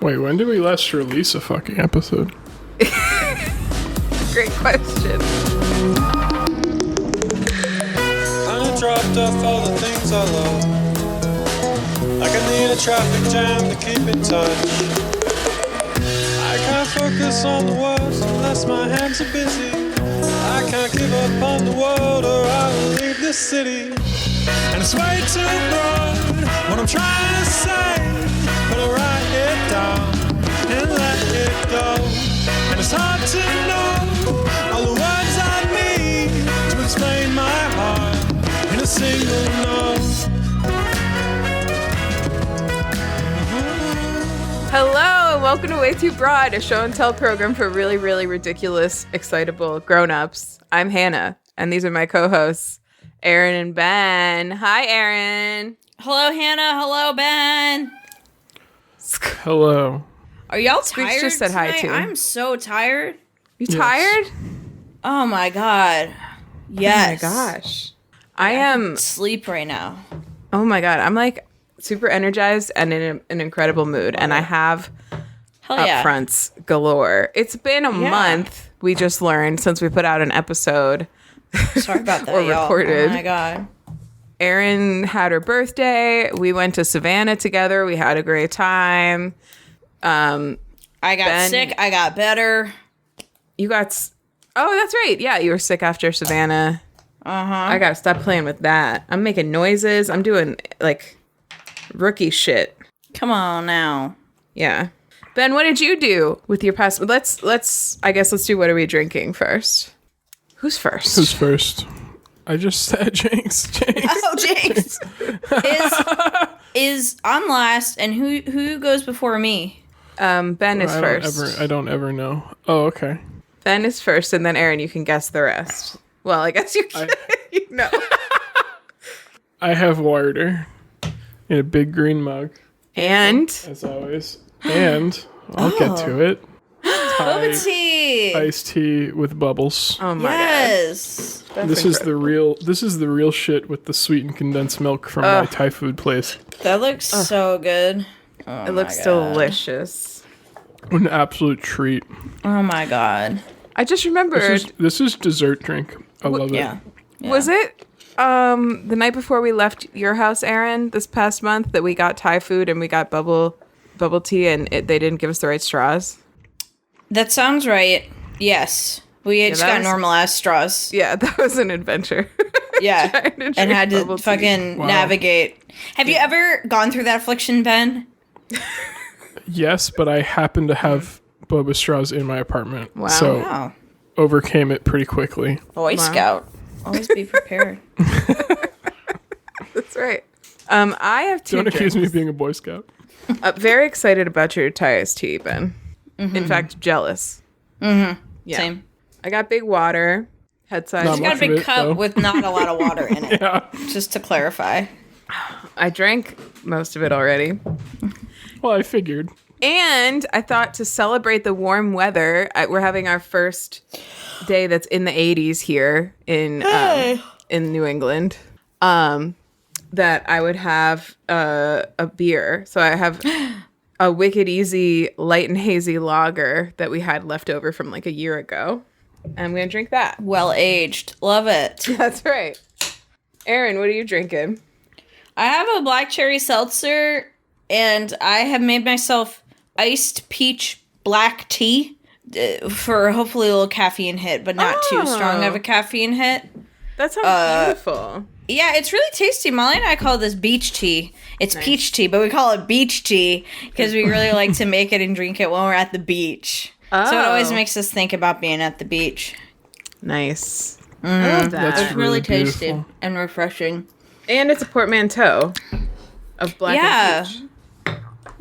Wait, when did we last release a fucking episode? Great question. Kinda dropped off all the things I love. Like I need a traffic jam to keep in touch. I can't focus on the words unless my hands are busy. I can't give up on the world or I will leave this city. And it's way too broad what I'm trying to say, but I write it down and let it go. And it's hard to know all the words I need to explain my heart in a single note. Hello, and welcome to Way Too Broad, a show and tell program for really, really ridiculous, excitable grown-ups. I'm Hannah, and these are my co-hosts, Erin and Ben. Hi, Erin. Hello, Hannah. Hello, Ben. Hello. Are y'all Speaks tired just said hi, tonight? too. I'm so tired. You Yes. tired? Oh, my God. Yes. Oh, my gosh. I am... Sleep right now. Oh, my God. I'm, like, super energized and in an incredible mood, and I have Hell yeah. upfronts galore. It's been a month, we just learned, since we put out an episode. Sorry about that, or y'all. recorded. Oh, my God. Erin had her birthday. We went to Savannah together. We had a great time. I got Ben- sick. I got better. You got... Oh, that's right. Yeah, you were sick after Savannah. Uh-huh. I gotta stop playing with that. I'm making noises. I'm doing, like, rookie shit. Come on now. Yeah. Ben, what did you do with your past... Let's do what are we drinking first? Who's first? Who's first? I just said Jinx. Oh, Jinx. is I'm last, and who goes before me? Ben is first. I don't ever know. Oh, okay. Ben is first, and then Erin, you can guess the rest. Well, I guess you can. You know. I have water in a big green mug, And as always. And I'll get to it. Boba tea. Iced tea with bubbles. oh my Yes. god, This is the real shit with the sweetened condensed milk from my Thai food place. That looks so good. Oh, It looks my God. delicious. An absolute treat. Oh, my God. I just remembered. This is dessert drink. I love Yeah. it. Was it the night before we left your house, Erin, this past month, that we got Thai food and we got bubble tea and they didn't give us the right straws? That sounds right. Yes. We just that got was- normal ass straws. Yeah, that was an adventure. Yeah. Trying to drink And had to bubble tea. fucking Wow. navigate. Have you ever gone through that affliction, Ben? Yes, but I happen to have boba straws in my apartment. Wow. So Wow. overcame it pretty quickly. Boy Scout. Always be prepared. That's right. I have two Don't accuse me drinks. of being a Boy Scout. Very excited about your Thai iced tea, Ben. In fact, jealous. Mm-hmm. Yeah. Same. I got big water, head size. Not She's got a much big of it, cup though. with not a lot of water in it. Yeah. Just to clarify. I drank most of it already. Well, I figured. And I thought to celebrate the warm weather, we're having our first day that's in the 80s here in New England. That I would have a beer. So I have a Wicked Easy light and hazy lager that we had left over from like a year ago. And I'm going to drink that. Well aged. Love it. That's right. Erin, what are you drinking? I have a black cherry seltzer, and I have made myself iced peach black tea for hopefully a little caffeine hit, but not too strong of a caffeine hit. That sounds beautiful. Yeah, it's really tasty. Molly and I call this beach tea. It's peach tea, but we call it beach tea because we really like to make it and drink it when we're at the beach. So it always makes us think about being at the beach. Nice. I love that. That's It's really tasty beautiful. and refreshing. And it's a portmanteau of black and peach.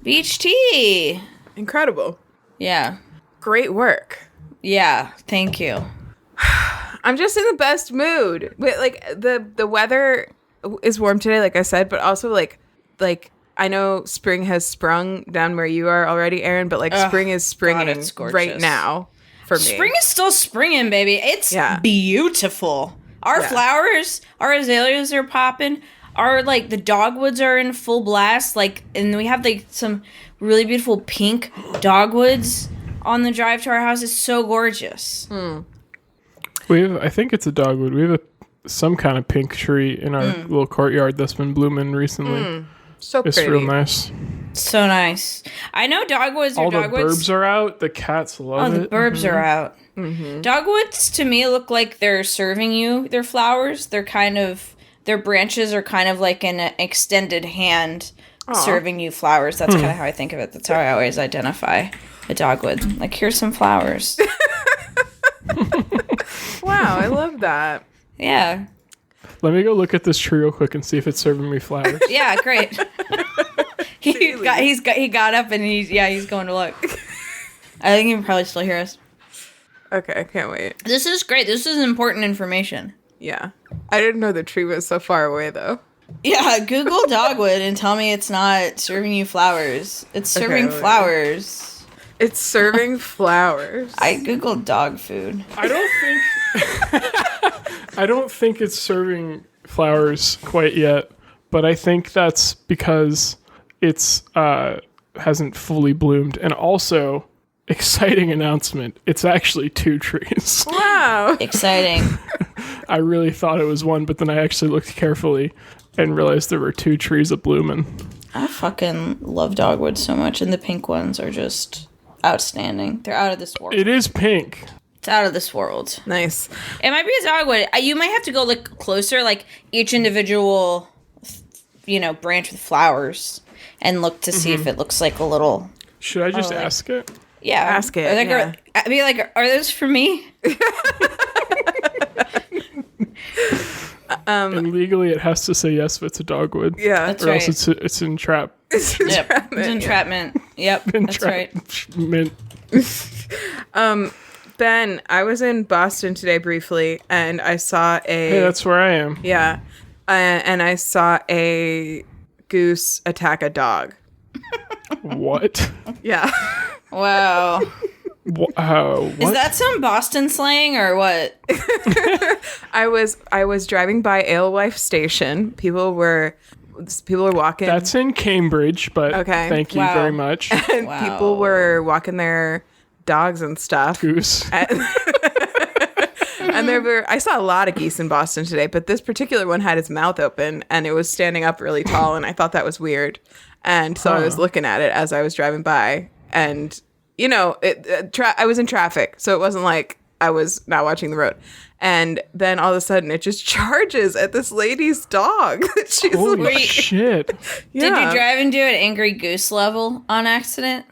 Beach tea. Incredible. Yeah. Great work. Yeah. Thank you. I'm just in the best mood. Like the weather is warm today, like I said, but also like I know spring has sprung down where you are already, Erin, but like spring is springing it's gorgeous. right now for me. Spring is still springing, baby. It's Yeah. beautiful. Our flowers, our azaleas are popping. our like the dogwoods are in full blast, like, and we have like some really beautiful pink dogwoods on the drive to our house. It's so gorgeous. We have, I think it's a dogwood. We have some kind of pink tree in our little courtyard that's been blooming recently. So It's pretty. real nice. So nice. I know dogwoods are All the dogwoods. burbs are out. The cats love The it. burbs are out. Dogwoods to me look like they're serving you their flowers. They're kind of, their branches are kind of like an extended hand serving you flowers. That's kind of how I think of it. That's how I always identify a dogwood. Like, here's some flowers. Wow, I love that. Yeah. Let me go look at this tree real quick and see if it's serving me flowers. Yeah, great. he got up and he's going to look. I think he can probably still hear us. Okay, I can't wait. This is great. This is important information. Yeah. I didn't know the tree was so far away, though. Yeah, Google dogwood and tell me it's not serving you flowers. It's serving wait. flowers. It's serving flowers. I Googled dog food. I don't think it's serving flowers quite yet, but I think that's because it's hasn't fully bloomed. And also, exciting announcement, it's actually 2 trees. Wow. Exciting. I really thought it was one, but then I actually looked carefully and realized there were 2 trees of blooming. I fucking love dogwood so much, and the pink ones are just outstanding. They're out of this world. It is pink. It's out of this world. Nice. It might be a dogwood. You might have to go look closer, like each individual, branch with flowers, and look to see if it looks like a little. Should I just like- ask it? Yeah, Ask it, I'd be like, are those for me? And legally, it has to say yes if it's a dogwood. Yeah. That's Or right. else it's entrap. It's Yep. entrapment, It's entrapment. Yep, that's right. Entrapment. Ben, I was in Boston today briefly, and I saw Hey, that's where I am. yeah, and I saw a goose attack a dog. What? Yeah. Wow. Wow. Is that some Boston slang or what? I was driving by Alewife Station. People were walking. That's in Cambridge, but Okay. thank you Wow. very much. and Wow. people were walking their dogs and stuff. Goose. And I saw a lot of geese in Boston today, but this particular one had its mouth open and it was standing up really tall, and I thought that was weird. And so I was looking at it as I was driving by, and I was in traffic, so it wasn't like I was not watching the road. And then all of a sudden, it just charges at this lady's dog. She's Holy like, shit. Did yeah, you drive into an angry goose level on accident?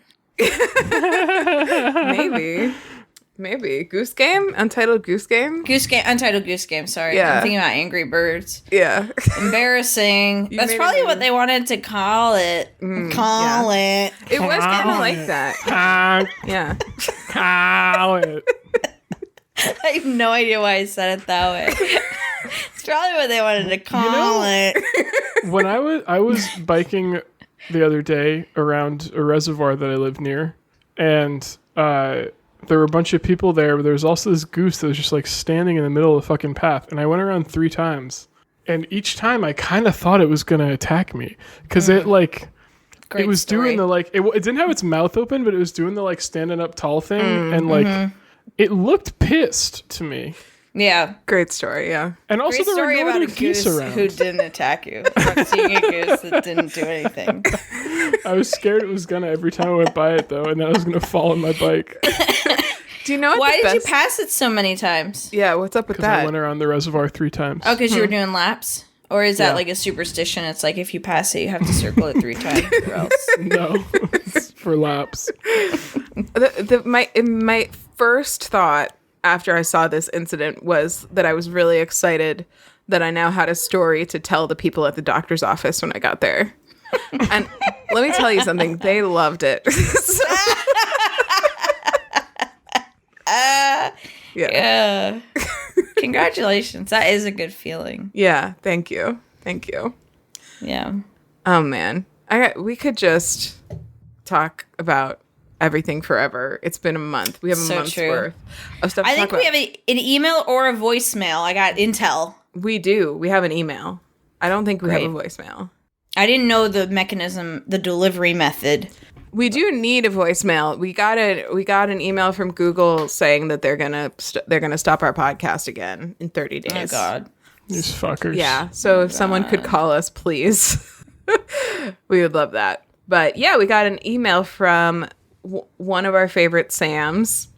maybe Goose Game, Untitled Goose Game. Untitled Goose Game, sorry. Yeah. I'm thinking about Angry Birds. Yeah, Embarrassing. That's made probably me- what they wanted to call it. Call it. it was kind of like that. Yeah. Cow it. I have no idea why I said it that way. It's probably what they wanted to call it. When I was biking the other day around a reservoir that I live near, and there were a bunch of people there, but there was also this goose that was just like standing in the middle of the fucking path. And I went around 3 times, and each time I kind of thought it was gonna attack me because it like Great it was story. doing the like it didn't have its mouth open, but it was doing the like standing up tall thing, and like it looked pissed to me. Yeah. Great story. Yeah. And also Great there story were no about other a geese goose around. who didn't attack you. About seeing a goose that didn't do anything. I was scared it was gonna every time I went by it though, and then I was gonna fall on my bike Do you know what Why the did you best- pass it so many times? Yeah. What's up with because I that? went around the reservoir 3 times. Oh, because you were doing laps? Or is that Yeah. like a superstition? It's like if you pass it, you have to circle it 3 times or else. No, it's for laps. My first thought after I saw this incident was that I was really excited that I now had a story to tell the people at the doctor's office when I got there. And let me tell you something, they loved it. Yeah. Congratulations. That is a good feeling. Yeah, thank you. Thank you. Yeah. Oh man. We could just talk about everything forever. It's been a month. We have a So month's true. worth of stuff I to think talk we about. have an email or a voicemail. I got intel. We do. We have an email. I don't think we Great. have a voicemail. I didn't know the mechanism, the delivery method. We do need a voicemail. We got an email from Google saying that they're gonna stop our podcast again in 30 days. Oh God. These fuckers. Yeah. So if someone could call us, please, we would love that. But yeah, we got an email from one of our favorite Sams.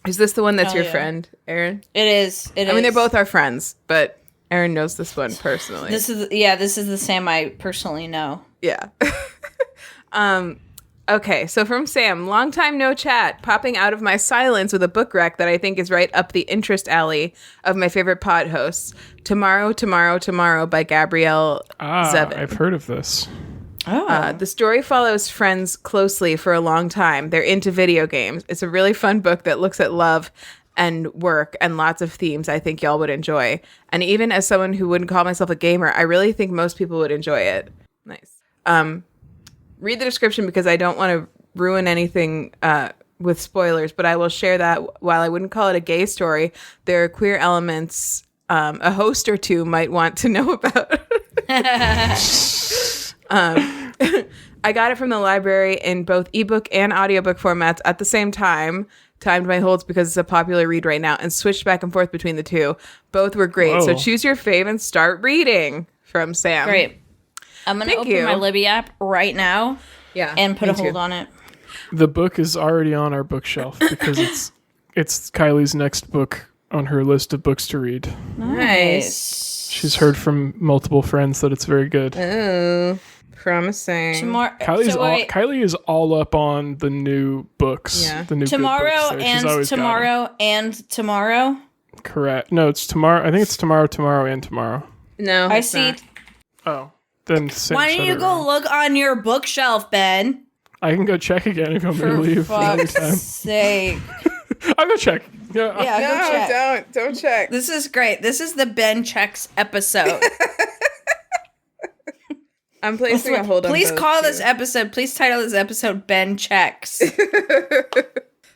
Is this the one that's your friend, Erin? It is. I mean, they're both our friends, but Erin knows this one personally. This is the Sam I personally know. Yeah. Okay, so from Sam, long time no chat, popping out of my silence with a book rec that I think is right up the interest alley of my favorite pod hosts. Tomorrow, Tomorrow, Tomorrow by Gabrielle Zevin. I've heard of this. Oh. The story follows friends closely for a long time. They're into video games. It's a really fun book that looks at love and work and lots of themes I think y'all would enjoy. And even as someone who wouldn't call myself a gamer, I really think most people would enjoy it. Nice. Read the description because I don't want to ruin anything with spoilers, but I will share that while I wouldn't call it a gay story, there are queer elements a host or two might want to know about. I got it from the library in both ebook and audiobook formats at the same time. Timed my holds because it's a popular read right now and switched back and forth between the two. Both were great. Whoa. So choose your fave and start reading from Sam. Great. I'm going to Thank open you. my Libby app right now Yeah. and put me a hold too. on it. The book is already on our bookshelf because it's Kylie's next book on her list of books to read. Nice. She's heard from multiple friends that it's very good. Oh, promising. Tomorrow, Kylie is all up on the new books. Yeah. The new good tomorrow books there. She's and always got 'em. tomorrow and tomorrow. Correct. No, it's tomorrow. I think it's tomorrow, and tomorrow. No, I it's see. not. Oh, then Sam Why said don't you it go wrong. look on your bookshelf, Ben? I can go check again if you want me to For leave another fuck's time. sake. I'll go check. Yeah. Yeah, go check. Don't check. This is great. This is the Ben Checks episode. I'm placing a hold on. Please both, call too. this episode. Please title this episode Ben Checks.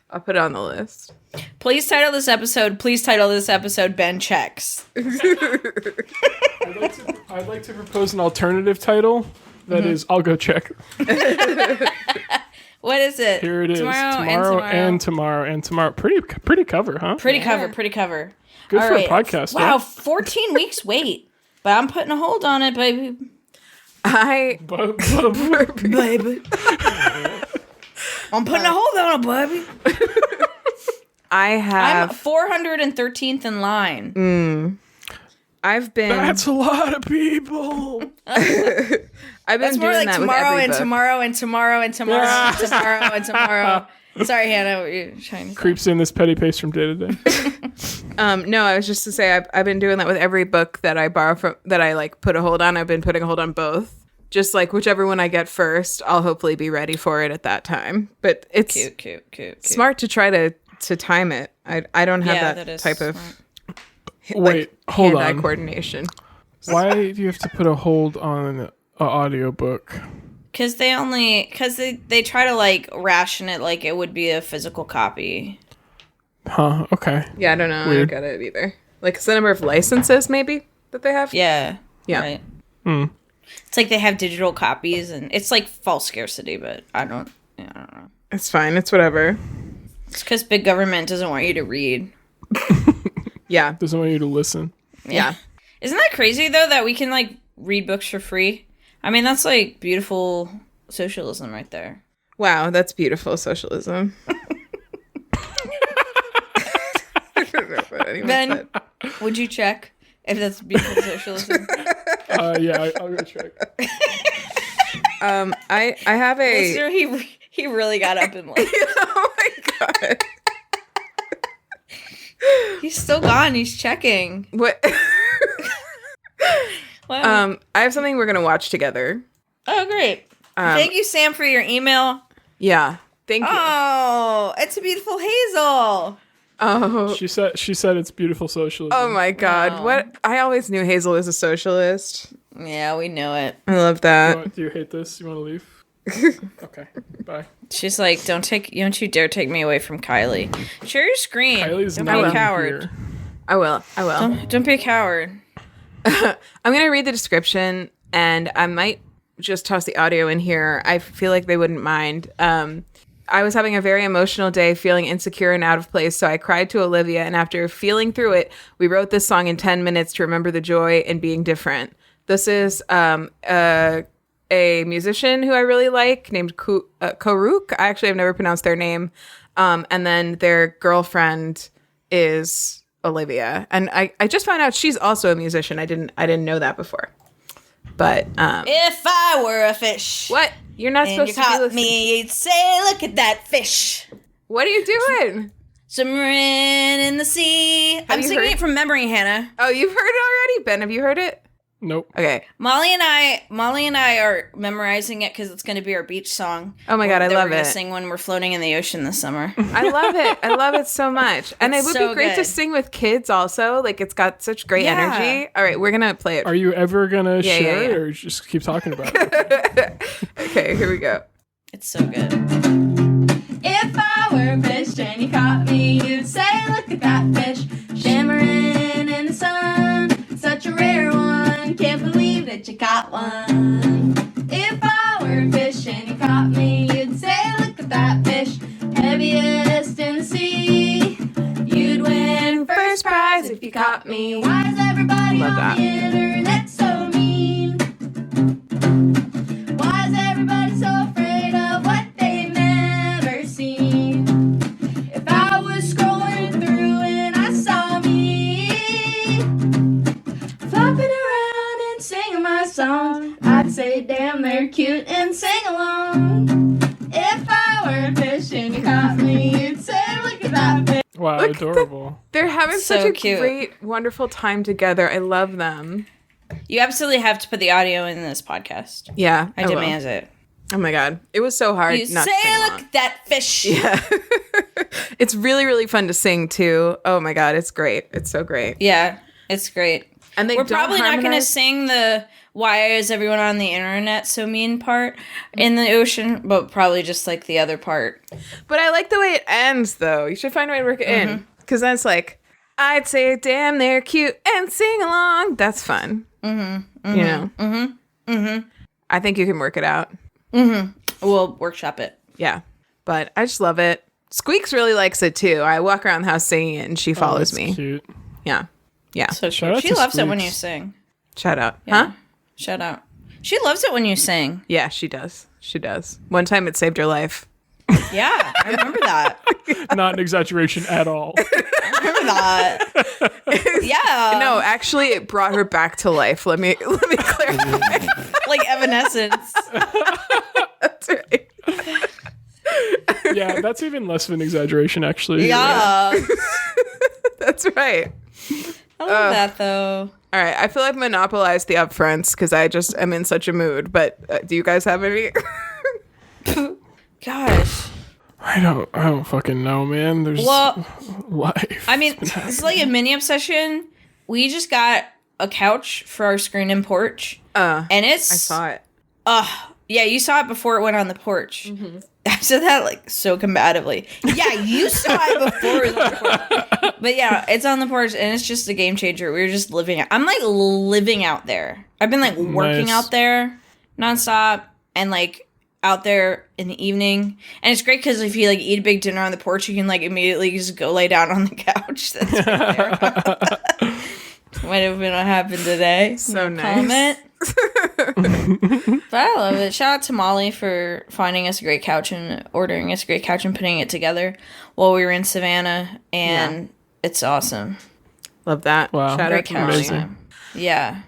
I'll put it on the list. Please title this episode. Please title this episode Ben Checks. I'd like to propose an alternative title. That is, I'll go check. What is it? Here it is. Tomorrow and tomorrow. Pretty cover, huh? Pretty cover. Good All for right. a podcast. Wow, Huh? 14 weeks wait. But I'm putting a hold on it, baby. Baby. I'm putting a hold on it, baby. I'm have 413th in line. I've been That's a lot of people. I've been That's more doing like that with tomorrow every and book. tomorrow and tomorrow and tomorrow and tomorrow and tomorrow. Sorry, Hannah, what were you trying to say? Creeps in this petty pace from day to day. No, I was just to say I've been doing that with every book that I borrow from that I like put a hold on. I've been putting a hold on both. Just like whichever one I get first, I'll hopefully be ready for it at that time. But it's Cute. smart to try to time it. I don't have that is type of smart. Wait, hold hand-eye on. coordination. Why do you have to put a hold on an audiobook? Because they try to like ration it like it would be a physical copy. Huh, okay. Yeah, I don't know. I Weird. don't get it either. Like it's the number of licenses maybe that they have. Yeah. Yeah. Right. Hmm. It's like they have digital copies and it's like false scarcity, but I don't know. It's fine. It's whatever. It's because big government doesn't want you to read. Yeah. Doesn't want you to listen. Yeah. Isn't that crazy though that we can like read books for free? I mean, that's like beautiful socialism right there. Wow, that's beautiful socialism. I don't know what anyone Ben, said. would you check if that's beautiful socialism? Yeah, I'll go check. I have a. Listener, he really got up and left. Oh my god. He's still gone. He's checking. What? Wow. I have something we're gonna watch together. Oh, great. Thank you, Sam, for your email. Yeah. Thank you. Oh, it's a beautiful Hazel. Oh. She said it's beautiful socialism. Oh my god. Wow. What? I always knew Hazel was a socialist. Yeah, we know it. I love that. Do you hate this? You want to leave? Okay, bye. She's like, don't you dare take me away from Kylie. Share your screen. Kylie's Don't not be a even coward. here. I will. Don't be a coward. I'm going to read the description, and I might just toss the audio in here. I feel like they wouldn't mind. I was having a very emotional day, feeling insecure and out of place, so I cried to Olivia, and after feeling through it, we wrote this song in 10 minutes to remember the joy in being different. This is a musician who I really like named Karuk. I actually have never pronounced their name. And then their girlfriend is Olivia. And I just found out she's also a musician. I didn't know that before. But If I were a fish. what? You're not And supposed you to be caught listening. me, you'd say, look at that fish. What are you doing? Swimming in the sea. I'm you singing heard- it from memory, Hannah. Oh, you've heard it already? Ben, have you heard it? Nope. Okay. Molly and I are memorizing it because it's going to be our beach song. Oh my God, I that love we're gonna it. sing when we're floating in the ocean this summer. I love it. I love it so much. And it It's would so be great to good. sing with kids also. Like, it's got such great Yeah. energy. All right, we're going to play it. Are you ever gonna Yeah, share yeah. it or just keep talking about it? Okay, here we go. It's so good. If I were a fish and you caught me, you'd say, look at that fish, shimmering in the sun. Such a rare one, can't believe that you caught one. If I were a fish and you caught me, you'd say, look at that fish, heaviest in the sea. You'd win first prize if you caught me. Why is everybody Love on that. the internet so mean? Why is everybody so afraid of what they've never seen? If I was scrolling through and I saw me flopping around and singing my song, I'd say, damn, they're cute and sing along. If I were a fish and you caught me, you'd say, look at that fish. Wow, Look at adorable. They're having So such a cute. great, wonderful time together. I love them. You absolutely have to put the audio in this podcast. Yeah, I will. demand it. Oh my God. It was so hard You not say, to sing look along. at that fish. Yeah. It's really, really fun to sing too. Oh my God, it's great. It's so great. Yeah, it's great. And they We're don't probably not going to harmonize. sing the why is everyone on the internet so mean part in the ocean, but probably just like the other part. But I like the way it ends though. You should find a way to work it in. Because then it's like, I'd say, damn, they're cute and sing along. That's fun. You know? I think you can work it out. We'll workshop it. Yeah. But I just love it. Squeaks really likes it too. I walk around the house singing it and she follows That's me. Cute. Yeah. Yeah. So Shout out she to loves it when Squeaks. you sing. Shout out. Yeah. Huh? Shout out. She loves it when you sing. Yeah, she does. She does. One time it saved her life. Yeah, I remember that. Not an exaggeration at all. I remember that. Yeah. No, actually, it brought her back to life. Let me clarify. Like Evanescence. That's right. Yeah, that's even less of an exaggeration, actually. Yeah. That's right. I love that though. All right, I feel like I've monopolized the upfronts because I just am in such a mood. But do you guys have any? Gosh. I don't fucking know, man. There's Well, life. I mean, it's like a mini obsession. We just got a couch for our screen and porch. And it's I saw it. Yeah, you saw it before it went on the porch. I said that like so combatively. Yeah, you saw it before it was on the porch. But yeah, it's on the porch and it's just a game changer. We were just living. I'm like living out there. I've been like working Nice. out there nonstop and like out there in the evening. And it's great because if you like eat a big dinner on the porch, you can like immediately just go lay down on the couch. That's right there. Might have been what happened today. So No nice. comment. But I love it. Shout out to Molly for finding us a great couch and ordering us a great couch and putting it together while we were in Savannah. And it's awesome. Love that. Wow. Shout out Great to couch Molly. time. Yeah.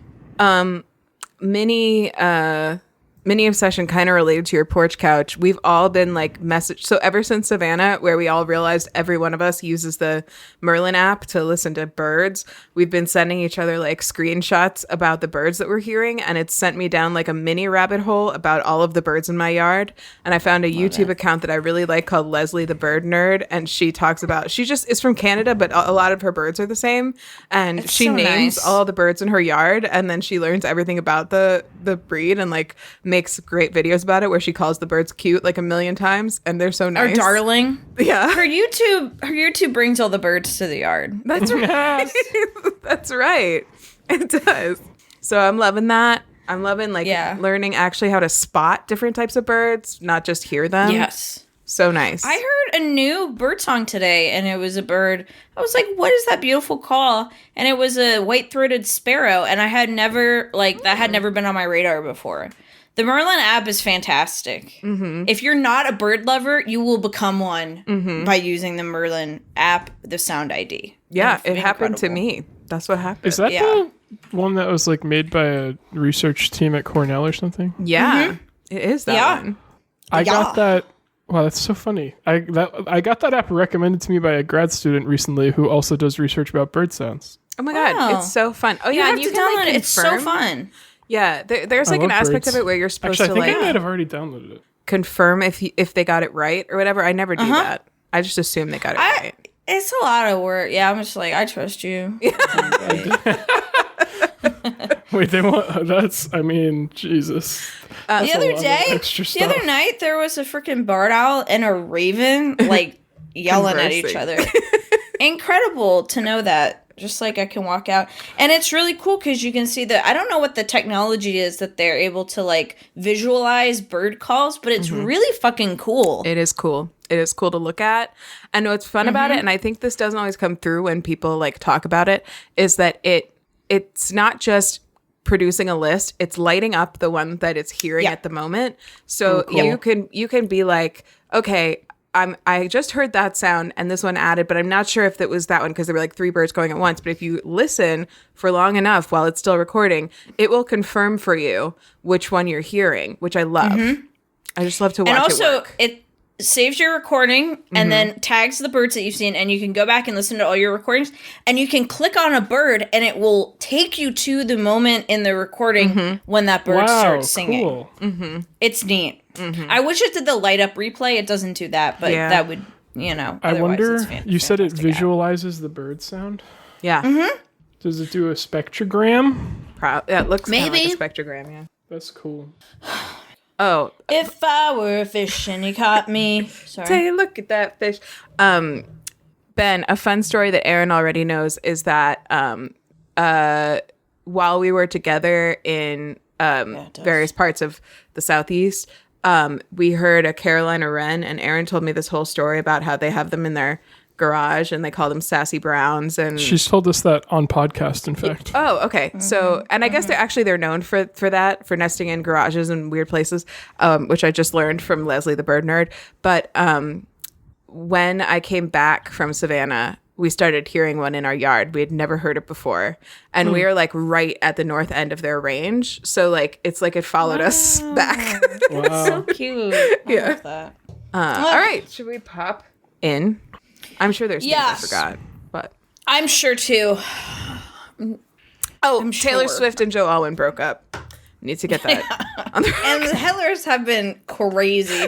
Mini obsession kind of related to your porch couch. We've all been like so ever since Savannah, where we all realized every one of us uses the Merlin app to listen to birds, we've been sending each other like screenshots about the birds that we're hearing, and it's sent me down like a mini rabbit hole about all of the birds in my yard. And I found a YouTube account that I really like called Leslie the Bird Nerd, and she talks about, she just is from Canada, but a lot of her birds are the same, and It's she so names nice. all the birds in her yard, and then she learns everything about the breed and like makes great videos about it where she calls the birds cute like a million times, and they're so Our nice. darling. Yeah. Her YouTube brings all the birds to the yard. That's right. That's right. It does. So I'm loving that. I'm loving learning actually how to spot different types of birds, not just hear them. Yes. So nice. I heard a new bird song today, and it was a bird. I was like, what is that beautiful call? And it was a white-throated sparrow, and I had never, that had never been on my radar before. The Merlin app is fantastic. Mm-hmm. If you're not a bird lover, you will become one by using the Merlin app, the Sound ID. Yeah, it happened to me. That's what happened. Is that the one that was like made by a research team at Cornell or something? Yeah, it is that one. I got that. Wow, that's so funny. I got that app recommended to me by a grad student recently who also does research about bird sounds. Oh my god, it's so fun. Oh yeah, and you can download it. It's so fun. Yeah, there's like an aspect of it where you're supposed to like. I might have already downloaded it. Confirm if they got it right or whatever. I never do that. I just assume they got it right. It's a lot of work. Yeah, I'm just like, I trust you. Wait, they want that's. I mean, Jesus. The other night, there was a freaking barred owl and a raven like yelling at each other. Incredible to know that. Just like I can walk out, and it's really cool because you can see that. I don't know what the technology is that they're able to like visualize bird calls, but it's really fucking cool. It is cool. It is cool to look at. And what's fun about it, and I think this doesn't always come through when people like talk about it, is that it's not just producing a list, it's lighting up the one that it's hearing at the moment. So you can be like, okay, I just heard that sound and this one added, but I'm not sure if it was that one because there were like 3 birds going at once. But if you listen for long enough while it's still recording, it will confirm for you which one you're hearing, which I love. I just love to watch it work. And also, it saves your recording and then tags the birds that you've seen, and you can go back and listen to all your recordings, and you can click on a bird and it will take you to the moment in the recording when that bird starts singing. Cool. It's neat. I wish it did the light up replay. It doesn't do that, but that would, I wonder, you said it visualizes the bird sound? Yeah. Does it do a spectrogram? It looks kind of like a spectrogram, yeah. That's cool. Oh. If I were a fish and you caught me. Sorry. Take a look at that fish. Ben, a fun story that Erin already knows is that while we were together in various parts of the Southeast, we heard a Carolina wren, and Erin told me this whole story about how they have them in their garage and they call them sassy browns. And she's told us that on podcast, in fact. Oh, okay. So, and I guess they're known for that, for nesting in garages and weird places, which I just learned from Leslie the bird nerd. But when I came back from Savannah, we started hearing one in our yard. We had never heard it before. And we are like right at the north end of their range. So like, it's like it followed us back. That's so cute. I love that. All right. Should we pop in? I'm sure there's things I forgot, but I'm sure too. Oh, Taylor Swift and Joe Alwyn broke up. Need to get that. And the Hellers have been crazy.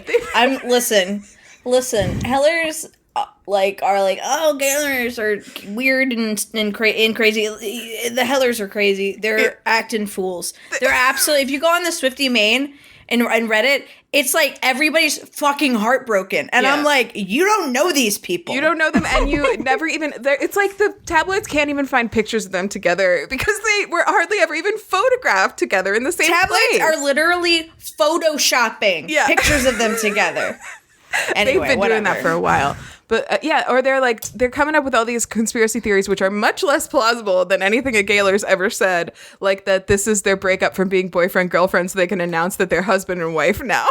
Listen. Hellers are like, oh, Hellers are weird and crazy. The Hellers are crazy. They're acting fools. They're absolutely. If you go on the Swiftie main and Reddit, it's like everybody's fucking heartbroken. And I'm like, you don't know these people. You don't know them, and you never even... It's like the tabloids can't even find pictures of them together because they were hardly ever even photographed together in the same place. Tabloids are literally photoshopping pictures of them together. Anyway, they've been doing that for a while. But or they're coming up with all these conspiracy theories, which are much less plausible than anything a Gaylor's ever said. Like that this is their breakup from being boyfriend-girlfriend so they can announce that they're husband and wife now.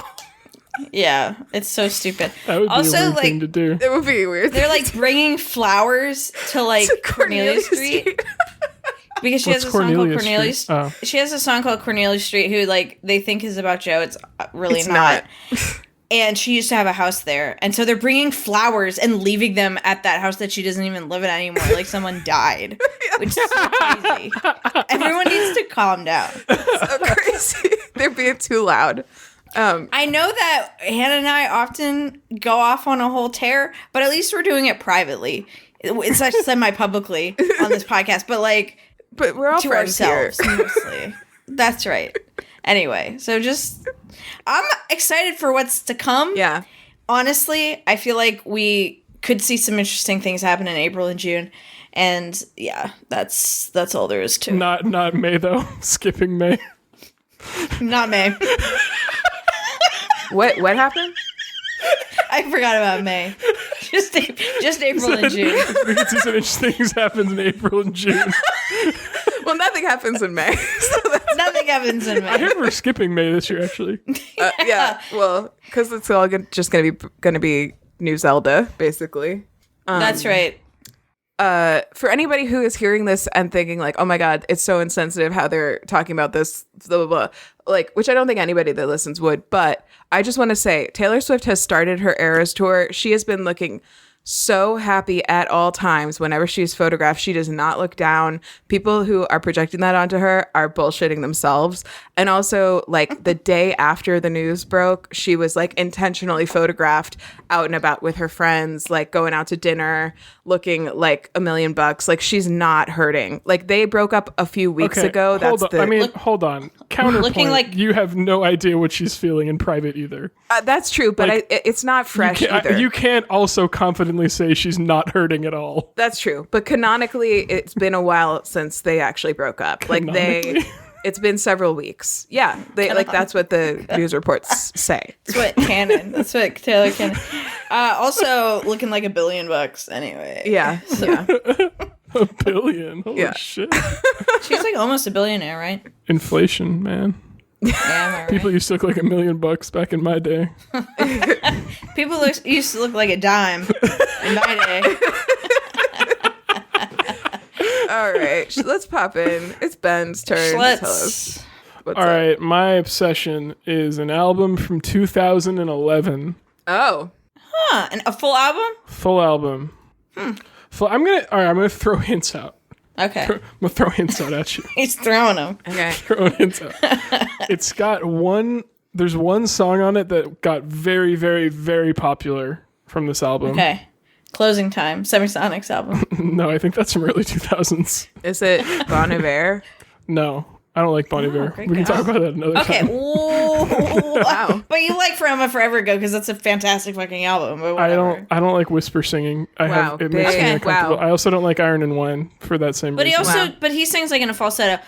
Yeah, it's so stupid. That would be a weird thing to do. It would be weird. They're like bringing flowers to like Cornelia Street. Because she has a song called Cornelius. She has a song called Cornelia Street, who like they think is about Joe. It's really not. And she used to have a house there. And so they're bringing flowers and leaving them at that house that she doesn't even live in anymore. Like someone died. Which is so crazy. Everyone needs to calm down. So crazy. They're being too loud. I know that Hannah and I often go off on a whole tear, but at least we're doing it privately. It's actually semi-publicly on this podcast, but we're all to friends ourselves here. mostly. That's right. Anyway, so I'm excited for what's to come. Yeah. Honestly, I feel like we could see some interesting things happen in April and June. And yeah, that's all there is to it. Not May though. Skipping May. Not May. What happened? I forgot about May. Just April and June. We can see some interesting things happen in April and June. Well, nothing happens in May. Nothing happens in I May. heard we're skipping May this year, actually. Yeah. Well, because it's all just gonna be New Zelda, basically. That's right. For anybody who is hearing this and thinking like, oh my God, it's so insensitive how they're talking about this, blah, blah, blah, like, which I don't think anybody that listens would, but I just want to say Taylor Swift has started her Eras tour. She has been looking so happy at all times. Whenever she's photographed, she does not look down. People who are projecting that onto her are bullshitting themselves. And also, like, the day after the news broke, she was like intentionally photographed out and about with her friends, like going out to dinner, looking like $1,000,000. Like, she's not hurting. Like, they broke up a few weeks ago. Hold on. Counterpoint. Looking like- you have no idea what she's feeling in private either. That's true, but Like, it's not fresh either. You can't also confidently say she's not hurting at all. That's true, but canonically, it's been a while since they actually broke up. Like it's been several weeks. Yeah, that's what the news reports say. That's what canon. That's what Taylor canon. Also looking like $1 billion anyway. Yeah, yeah. $1 billion. Holy Yeah. shit. She's like almost a billionaire, right? Inflation, man. Yeah, am I right? People used to look like $1 million back in my day. People used to look like a dime in my day. All right, let's pop in. It's Ben's turn to tell us what's All up. right, my obsession is an album from 2011. Oh, Huh? And a full album? Full album. I'm gonna throw hints out. Okay. I'm gonna throw hints out at you. He's throwing them. okay. Throw hints out. It's got there's one song on it that got very, very, very popular from this album. Okay. Closing time. Semisonics album. No, I think that's from early 2000s. Is it Bon Iver? No, I don't like Bon Iver. great We can guy. talk about that another Okay. time. Wow. But you like From a Forever Ago because that's a fantastic fucking album. But whatever. I don't like whisper singing. Wow, It makes me big. uncomfortable. Wow. I also don't like Iron and Wine for that same But he reason. also, Wow. but he sings like in a falsetto.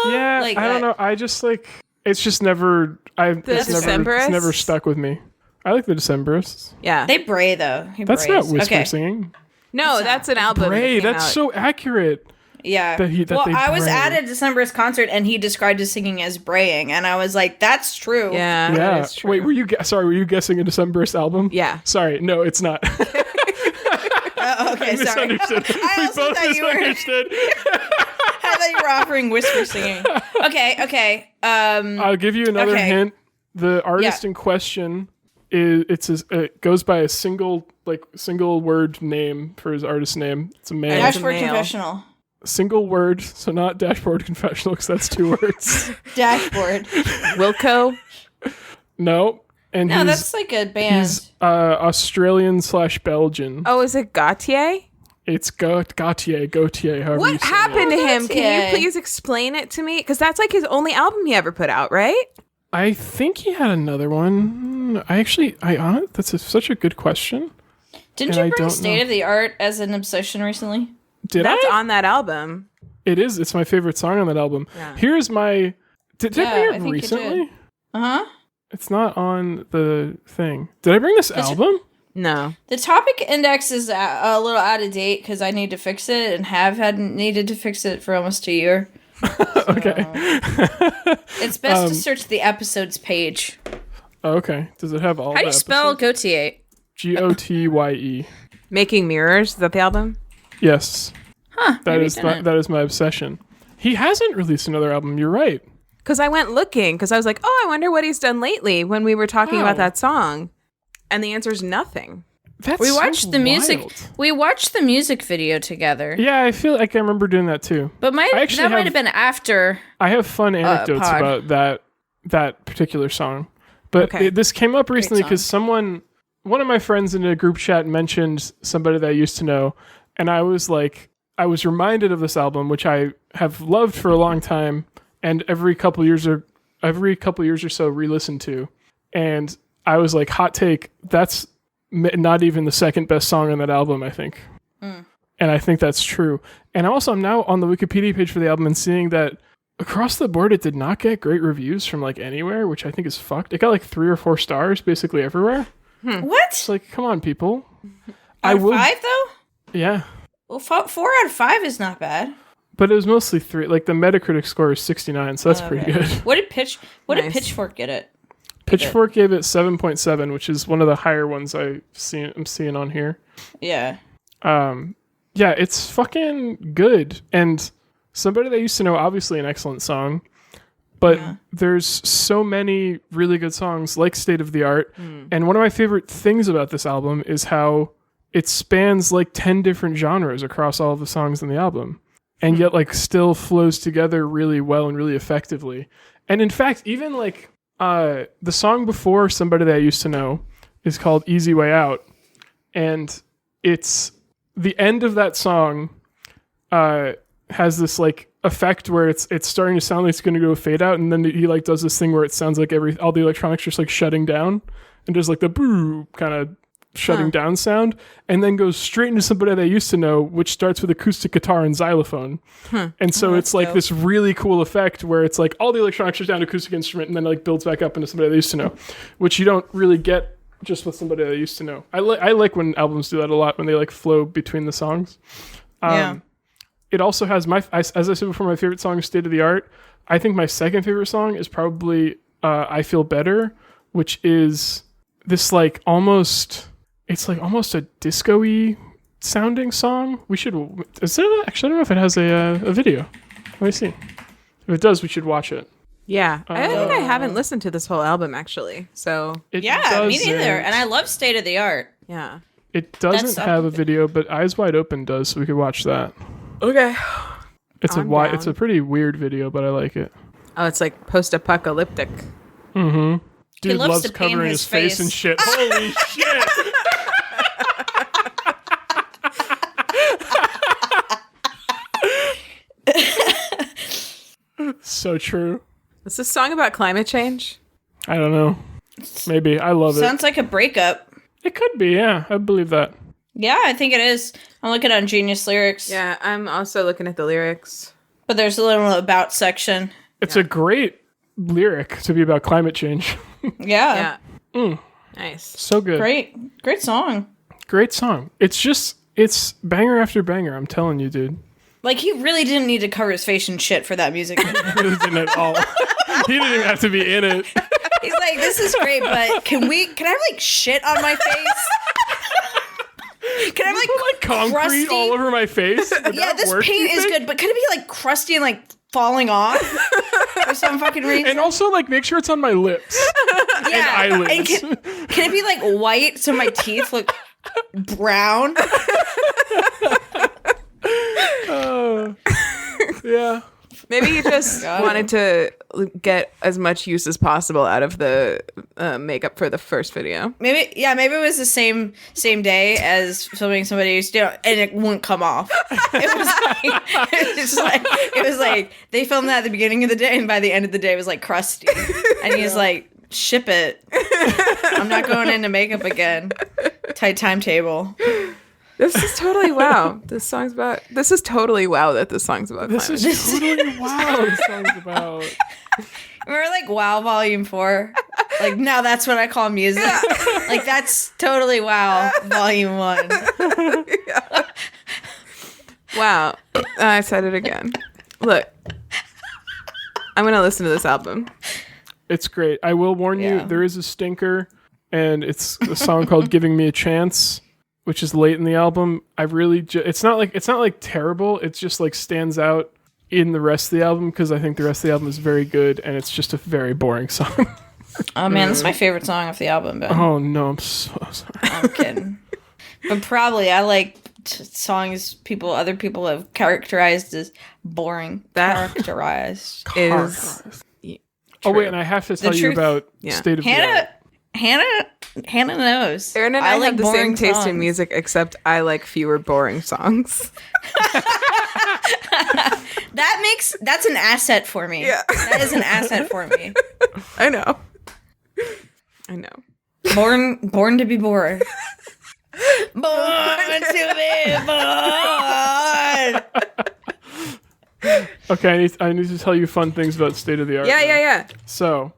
Yeah, like I don't that. know. I just like it's just never. It's Decemberists? never stuck with me. I like the Decemberists. Yeah. They bray though. He That's brays. not whisper Okay. singing. No, that's an album. Bray, that came that's out. so accurate. Yeah. That they I was bray. at a Decemberist concert and he described his singing as braying, and I was like, "That's true." Yeah. Yeah. that is true. Wait, were you guessing a Decemberist album? Yeah. Sorry, no, it's not. Okay. Sorry. Misunderstood. I We also both thought you were. misunderstood. I thought you were offering whisper singing. Okay. I'll give you another Okay. hint. The artist Yeah. in question it goes by a single word name for his artist name. It's a male. Dash- Dashboard male. confessional. Single word, so not dashboard confessional because that's 2 words. Dashboard. Wilco. No, and No, he's that's like a band. he's Australian/Belgian. Oh, is it Gautier? It's Gautier, however you What say happened it. to him? Can you Gautier. please explain it to me? Because that's like his only album he ever put out, right? I think he had another one. That's such a good question. Didn't and I you bring don't State know. of the Art as an obsession recently? Did That's I? on that album. It is. It's my favorite song on that album. Yeah. Here's my. Did Yeah, I bring I it think you recently? did. Uh huh. It's not on the thing. Did I bring this album? No. The topic index is a little out of date because I need to fix it and have needed to fix it for almost a year. Okay. It's best to search the episodes page. Oh, okay. Does it have all? How do you the spell episodes? Gautier? Gotye. Making Mirrors. Is that the album? Yes. Huh? That maybe is it's in it. that is my obsession. He hasn't released another album. You're right. Because I went looking because I was like, oh, I wonder what he's done lately when we were talking Oh. about that song. And the answer is nothing. That's We so watched the music. wild. We watched the music video together. Yeah, I feel like I remember doing that too. But I actually that might have- have been after. I have fun anecdotes pod. about that particular song. But Okay. this came up recently song. because one of my friends in a group chat mentioned somebody that I used to know, and I was reminded of this album, which I have loved for a long time, and every couple years or so re-listen to, and I was like, hot take, that's not even the second best song on that album, I think. And I think that's true. And also, I'm now on the Wikipedia page for the album and seeing that across the board, it did not get great reviews from like anywhere, which I think is fucked. It got like 3 or 4 stars basically everywhere. What? It's like, come on, people. Out of 5 though? Yeah. Well, 4 out of 5 is not bad. But it was mostly 3. Like the Metacritic score is 69, so that's pretty good. What did did Pitchfork get it? Pitchfork gave it 7.7, which is one of the higher ones I'm seeing on here. Yeah. Yeah, it's fucking good. And Somebody That Used to Know, obviously an excellent song. But there's so many really good songs like State of the Art. And one of my favorite things about this album is how it spans like 10 different genres across all of the songs in the album. And yet like still flows together really well and really effectively. And in fact, even like the song before Somebody That I Used to Know is called Easy Way Out. And it's the end of that song has this like effect where it's starting to sound like it's going to go fade out, and then he like does this thing where it sounds like all the electronics just like shutting down, and does like the boo kind of shutting down sound, and then goes straight into Somebody That I Used to Know, which starts with acoustic guitar and xylophone. And so it's like this really cool effect where it's like all the electronics shut down, acoustic instrument, and then it like builds back up into Somebody That I Used to Know, which you don't really get just with Somebody That I Used to Know. I like when albums do that a lot, when they like flow between the songs. It also has as I said before, my favorite song is State of the Art. I think my second favorite song is probably I Feel Better, which is this like almost a disco-y sounding song. Actually, I don't know if it has a video. Let me see. If it does, we should watch it. Yeah. I think I haven't listened to this whole album, actually. So, It Me neither. doesn't- And I love State of the Art. yeah. It doesn't That's have a video, but Eyes Wide Open does, so we could watch that. Okay. It's I'm it's down. a pretty weird video, but I like it. Oh, it's like post-apocalyptic. Dude loves loves to paint covering his his face and face. shit. Holy shit! So true. Is this song about climate change? I don't know. Maybe. I love it. Sounds like a breakup. It could be, yeah. I believe that. Yeah, I think it is. I'm looking on Genius Lyrics. Yeah, I'm also looking at the lyrics. But there's a little about section. It's a great lyric to be about climate change. Yeah. Nice. So good. Great song. Great song. It's banger after banger, I'm telling you, dude. Like, he really didn't need to cover his face and shit for that music. Really didn't at all. He didn't even have to be in it. He's like, this is great, but can I have, like, shit on my face? Can I have, Like concrete crusty? all over my face? Would Yeah, that this work, paint you is think? good, but can it be, like, crusty and, like, falling off? For some fucking reason? And also, like, make sure it's on my lips. Yeah. and eyelids. And can it be, like, white so my teeth look brown? Yeah. Maybe you just wanted to get as much use as possible out of the makeup for the first video. Maybe it was the same day as filming Somebody Used to Know, and it wouldn't come off. It was like they filmed that at the beginning of the day, and by the end of the day, it was like crusty. And he's like, "Ship it. I'm not going into makeup again." Tight timetable. This is totally wow. This is totally wow that this song's about This climate is totally wow. This song's about. Remember, like, Wow Volume 4? Like, now that's what I call music. Like, that's totally Wow Volume 1. Wow. I said it again. Look. I'm going to listen to this album. It's great. I will warn you, Yeah. there is a stinker, and it's a song called "Giving Me a Chance," which is late in the album. I really, it's not like terrible. It's just like stands out in the rest of the album because I think the rest of the album is very good, and it's just a very boring song. Oh, man, this is my favorite song off the album, Ben. Oh no, I'm so sorry. I'm kidding. But probably I like songs other people have characterized as boring. That Characterized. Is Oh wait, and I have to tell you truth- about Yeah. State of the Art. Hannah knows. Erin and I like have the same boring taste in songs. music, except I like fewer boring songs. That's an asset for me. Yeah. That is an asset for me. I know. Born to be bored. Born to be born. Okay, I need to tell you fun things about State of the Art. Yeah. So,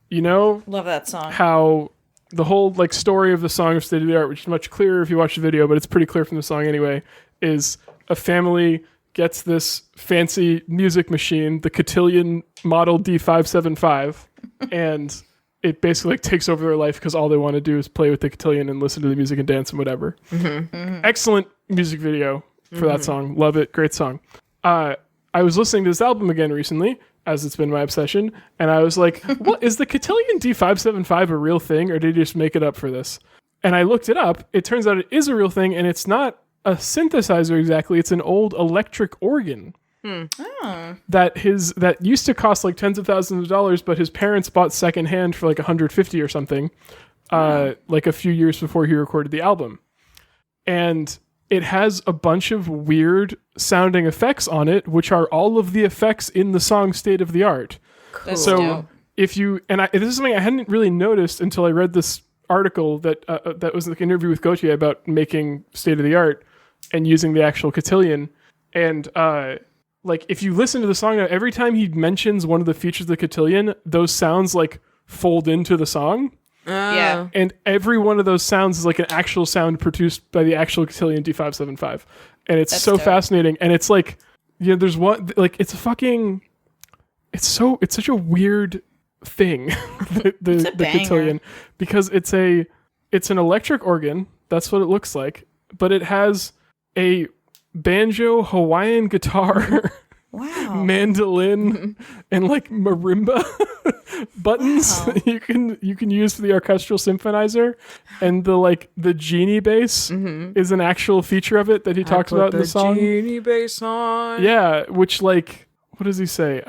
you know Love that song. how the whole like story of the song of State of the Art, which is much clearer if you watch the video, but it's pretty clear from the song anyway, is a family gets this fancy music machine, the Cotillion Model D575, and it basically like takes over their life because all they want to do is play with the Cotillion and listen to the music and dance and whatever. Excellent music video for that song. Love it. Great song. I was listening to this album again recently, as it's been my obsession, and I was like, what, is the Cotillion D575 a real thing, or did he just make it up for this? And I looked it up. It turns out it is a real thing, and it's not a synthesizer exactly. It's an old electric organ. That used to cost like tens of thousands of dollars, but his parents bought secondhand for like 150 or something, like a few years before he recorded the album. And it has a bunch of weird sounding effects on it, which are all of the effects in the song State of the Art. That's So dope. if you, this is something I hadn't really noticed until I read this article that was like an interview with Gautier about making State of the Art and using the actual Cotillion. And like if you listen to the song, every time he mentions one of the features of the Cotillion, those sounds like fold into the song. Yeah. And every one of those sounds is like an actual sound produced by the actual Cotillion D575. And it's That's so dope. fascinating. And it's like, there's one, like, it's such a weird thing, the banger. Cotillion, because it's an electric organ. That's what it looks like. But it has a banjo, Hawaiian guitar, Wow. mandolin, and like marimba buttons Wow. you can use for the orchestral symphonizer, and the genie bass is an actual feature of it that he talks about in the song. Genie bass on. Yeah, which like, what does he say?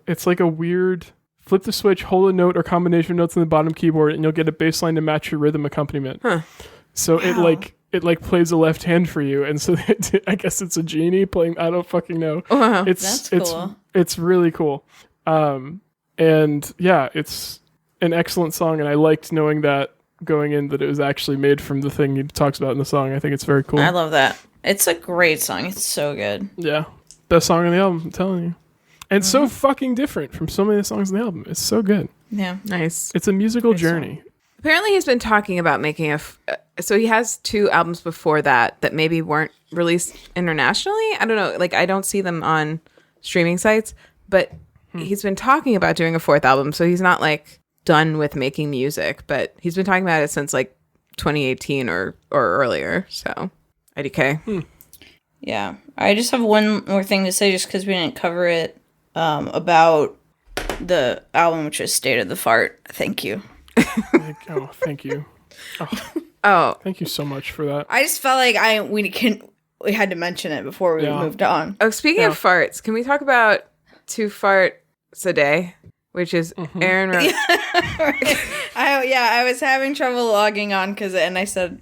It's like a weird flip the switch, hold a note or combination of notes on the bottom keyboard, and you'll get a bass line to match your rhythm accompaniment. So it plays a left hand for you, and so I guess it's a genie playing. I don't fucking know. Wow. That's cool. It's really cool. And yeah, it's an excellent song, and I liked knowing that going in that it was actually made from the thing he talks about in the song. I think it's very cool. I love that. It's a great song. It's so good. Yeah, best song on the album. I'm telling you, and so fucking different from so many songs on the album. It's so good. Yeah. Nice. It's a musical journey. Apparently, he's been talking about making so he has 2 albums before that maybe weren't released internationally. I don't know. Like, I don't see them on streaming sites, but he's been talking about doing a 4th album. So he's not like done with making music, but he's been talking about it since like 2018 or earlier. So IDK. Yeah. I just have one more thing to say just because we didn't cover it about the album, which is State of the Fart. Thank you. Thank you. Oh, Thank you so much for that. I just felt like we had to mention it before we moved on. Oh, speaking of farts, can we talk about 2 farts a day, which is Erin wrote. I was having trouble logging on and I said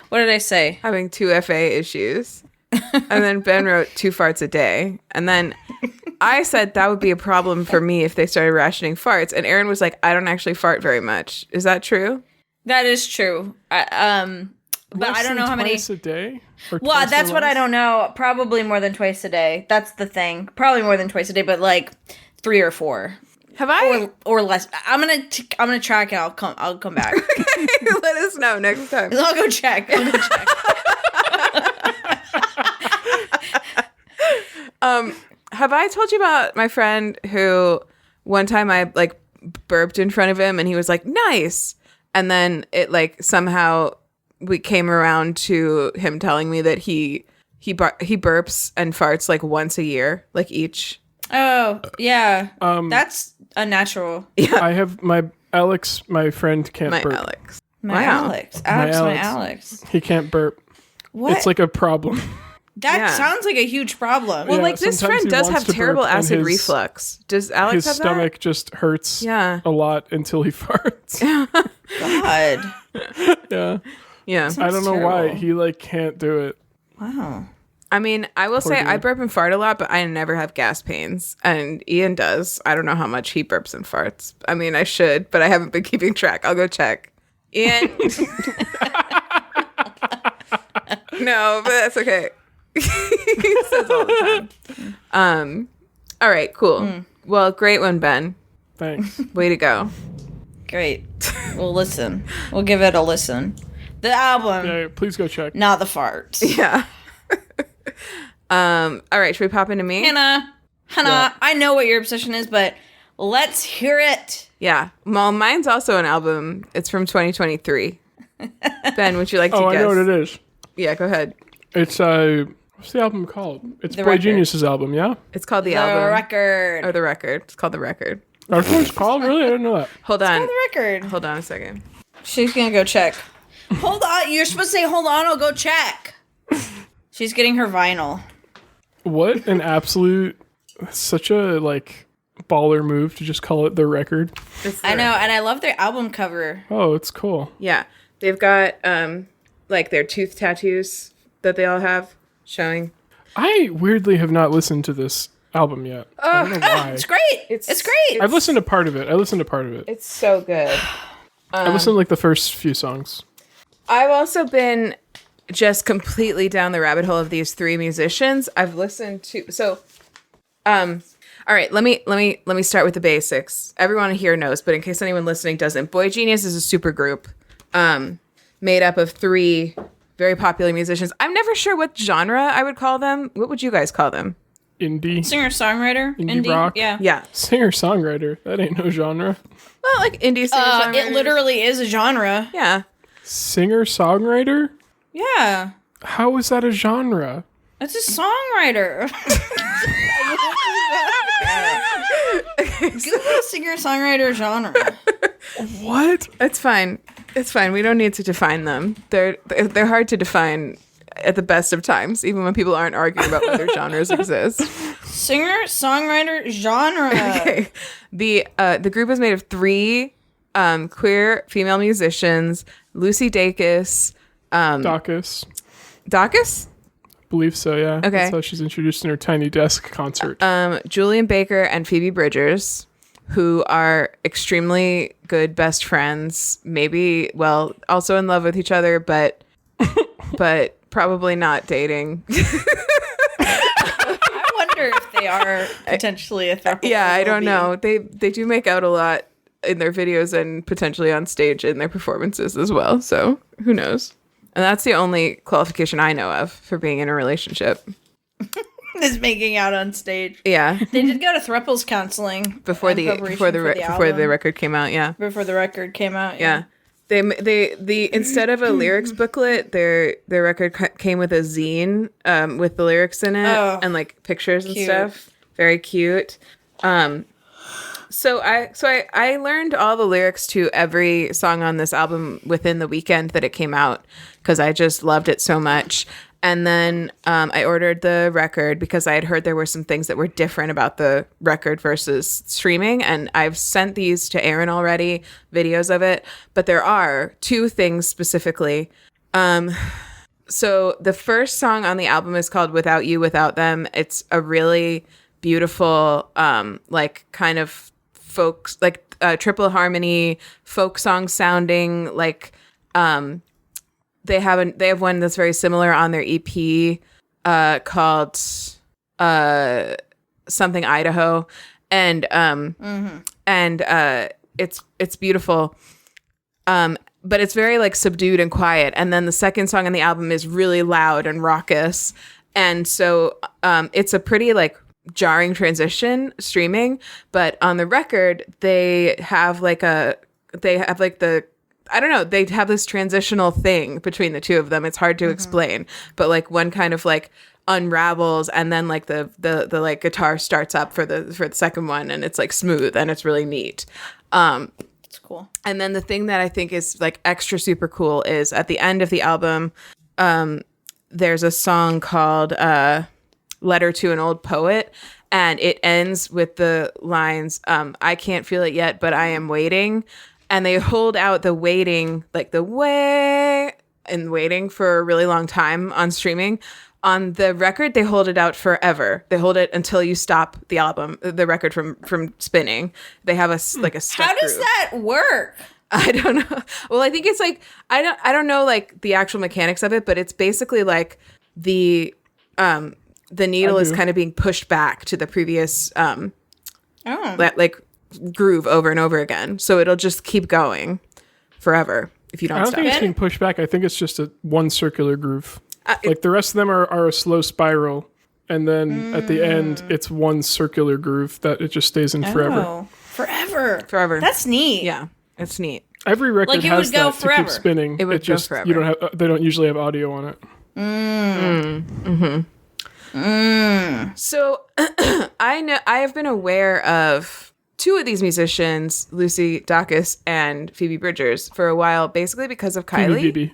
what did I say? Having 2 FA issues. And then Ben wrote 2 farts a day. And then I said that would be a problem for me if they started rationing farts. And Erin was like, I don't actually fart very much. Is that true? That is true. But I don't know how many. Twice a day? Or Well, twice or that's what I less? don't know. Probably more than twice a day. That's the thing. Probably more than twice a day, but like 3 or 4 Have I? or less. I'm gonna track it. I'll come back. Let us know next time. I'll go check. Have I told you about my friend who one time I like burped in front of him and he was like, nice. And then it like somehow we came around to him telling me that he burps and farts like once a year, like each. Oh yeah, that's unnatural. I have my Alex, my friend, can't My burp. Alex. My Wow. Alex, my Alex. Alex. He can't burp. What? It's like a problem. That Yeah. sounds like a huge problem. Well, Yeah, like this sometimes friend he does wants have to terrible burp and acid his- reflux. Does Alex His have stomach just hurts Yeah. a lot until he farts. God. Yeah. that? Yeah. I don't know why. terrible. He like can't do it. Wow. I mean, I will say dude. I burp and fart a lot, but I never have gas pains. And Ian does. I don't know how much he burps and farts. I mean, I should, but I haven't been keeping track. I'll go check. Ian. No, but that's okay. He says all the time. All right, cool. Well, great one, Ben. Thanks. Way to go. Great. We'll listen. We'll give it a listen. The album, Yeah, please go check. not the farts. Yeah. All right, should we pop into me? Hannah, Yeah. I know what your obsession is, but let's hear it. Yeah. Well, mine's also an album. It's from 2023. Ben, would you like to Oh, guess? I know what it is. Yeah, go ahead. It's what's the album called? It's The Boy Record. Genius's album, yeah? It's called The The Album. record. Or The Record. It's called The Record. That's what it's called? Really? I didn't know that. Hold on. The record. Hold on a second. She's gonna go check. Hold on. You're supposed to say, hold on, I'll go check. She's getting her vinyl. What an absolute, such a, like, baller move to just call it The Record. It's The I know, Record. and I love their album cover. Oh, it's cool. Yeah. They've got, like, their tooth tattoos that they all have showing. I weirdly have not listened to this album yet. I don't know why. It's great. It's great. I've listened to part of it. It's so good. I listened to, like, the first few songs. I've also been just completely down the rabbit hole of these three musicians. I've listened to all right, let me start with the basics. Everyone here knows, but in case anyone listening doesn't, Boy Genius is a super group made up of three very popular musicians. I'm never sure what genre I would call them. What would you guys call them? Indie. Singer-songwriter. Indie rock. Yeah. Yeah. Singer-songwriter. That ain't no genre. Well, like indie singer It literally is a genre. Yeah. Singer-songwriter? Yeah. How is that a genre? It's a songwriter. Google singer-songwriter genre. What? It's fine. It's fine. We don't need to define them. They're hard to define at the best of times, even when people aren't arguing about whether genres exist. Singer-songwriter genre. Okay. The group is made of three queer female musicians: Lucy Dacus, Dacus. Dacus, Believe so, yeah. Okay. That's how she's introduced in her Tiny Desk concert. Julian Baker, and Phoebe Bridgers, who are extremely good best friends. Maybe, well, also in love with each other, but probably not dating. I wonder if they are potentially a throuple. Yeah, I don't know. They do make out a lot in their videos and potentially on stage in their performances as well. So who knows? And that's the only qualification I know of for being in a relationship. Is making out on stage. Yeah, They did go to throuples counseling before in the preparation before the record came out. Yeah, before the record came out. yeah. They instead of a lyrics booklet, their record came with a zine with the lyrics in it and like pictures and Cute. stuff. Very cute. So I learned all the lyrics to every song on this album within the weekend that it came out because I just loved it so much. And then I ordered the record because I had heard there were some things that were different about the record versus streaming. And I've sent these to Erin already, videos of it. But there are two things specifically. So the first song on the album is called Without You, Without Them. It's a really beautiful, like kind of folk, like triple harmony, folk song sounding, like they have one that's very similar on their EP called something Idaho, and it's beautiful. But it's very like subdued and quiet. And then the second song on the album is really loud and raucous. And so it's a pretty like jarring transition streaming. But on the record, they have this transitional thing between the two of them. It's hard to explain, but like one kind of like unravels and then like the like guitar starts up for the second one and it's like smooth and it's really neat. It's cool. And then the thing that I think is like extra super cool is at the end of the album, there's a song called Letter to an Old Poet, and it ends with the lines, I can't feel it yet, but I am waiting. And they hold out the waiting, like the way and waiting for a really long time on streaming. On the record, they hold it out forever. They hold it until you stop the album, the record from spinning. They have a step How does groove. that work? I don't know. Well, I think it's like I don't know like the actual mechanics of it, but it's basically like the needle is kind of being pushed back to the previous like groove over and over again. So it'll just keep going forever if you don't I don't stop. think it's being pushed back. I think it's just a one circular groove. Like the rest of them are a slow spiral, and then at the end it's one circular groove that it just stays in forever. Oh, forever. Forever. That's neat. Yeah, it's neat. Every record Like, it has would go that to forever. keep spinning. It would go just forever. you don't have they don't usually have audio on it. So I have been aware of two of these musicians, Lucy Dacus and Phoebe Bridgers, for a while, basically because of Kylie. BB.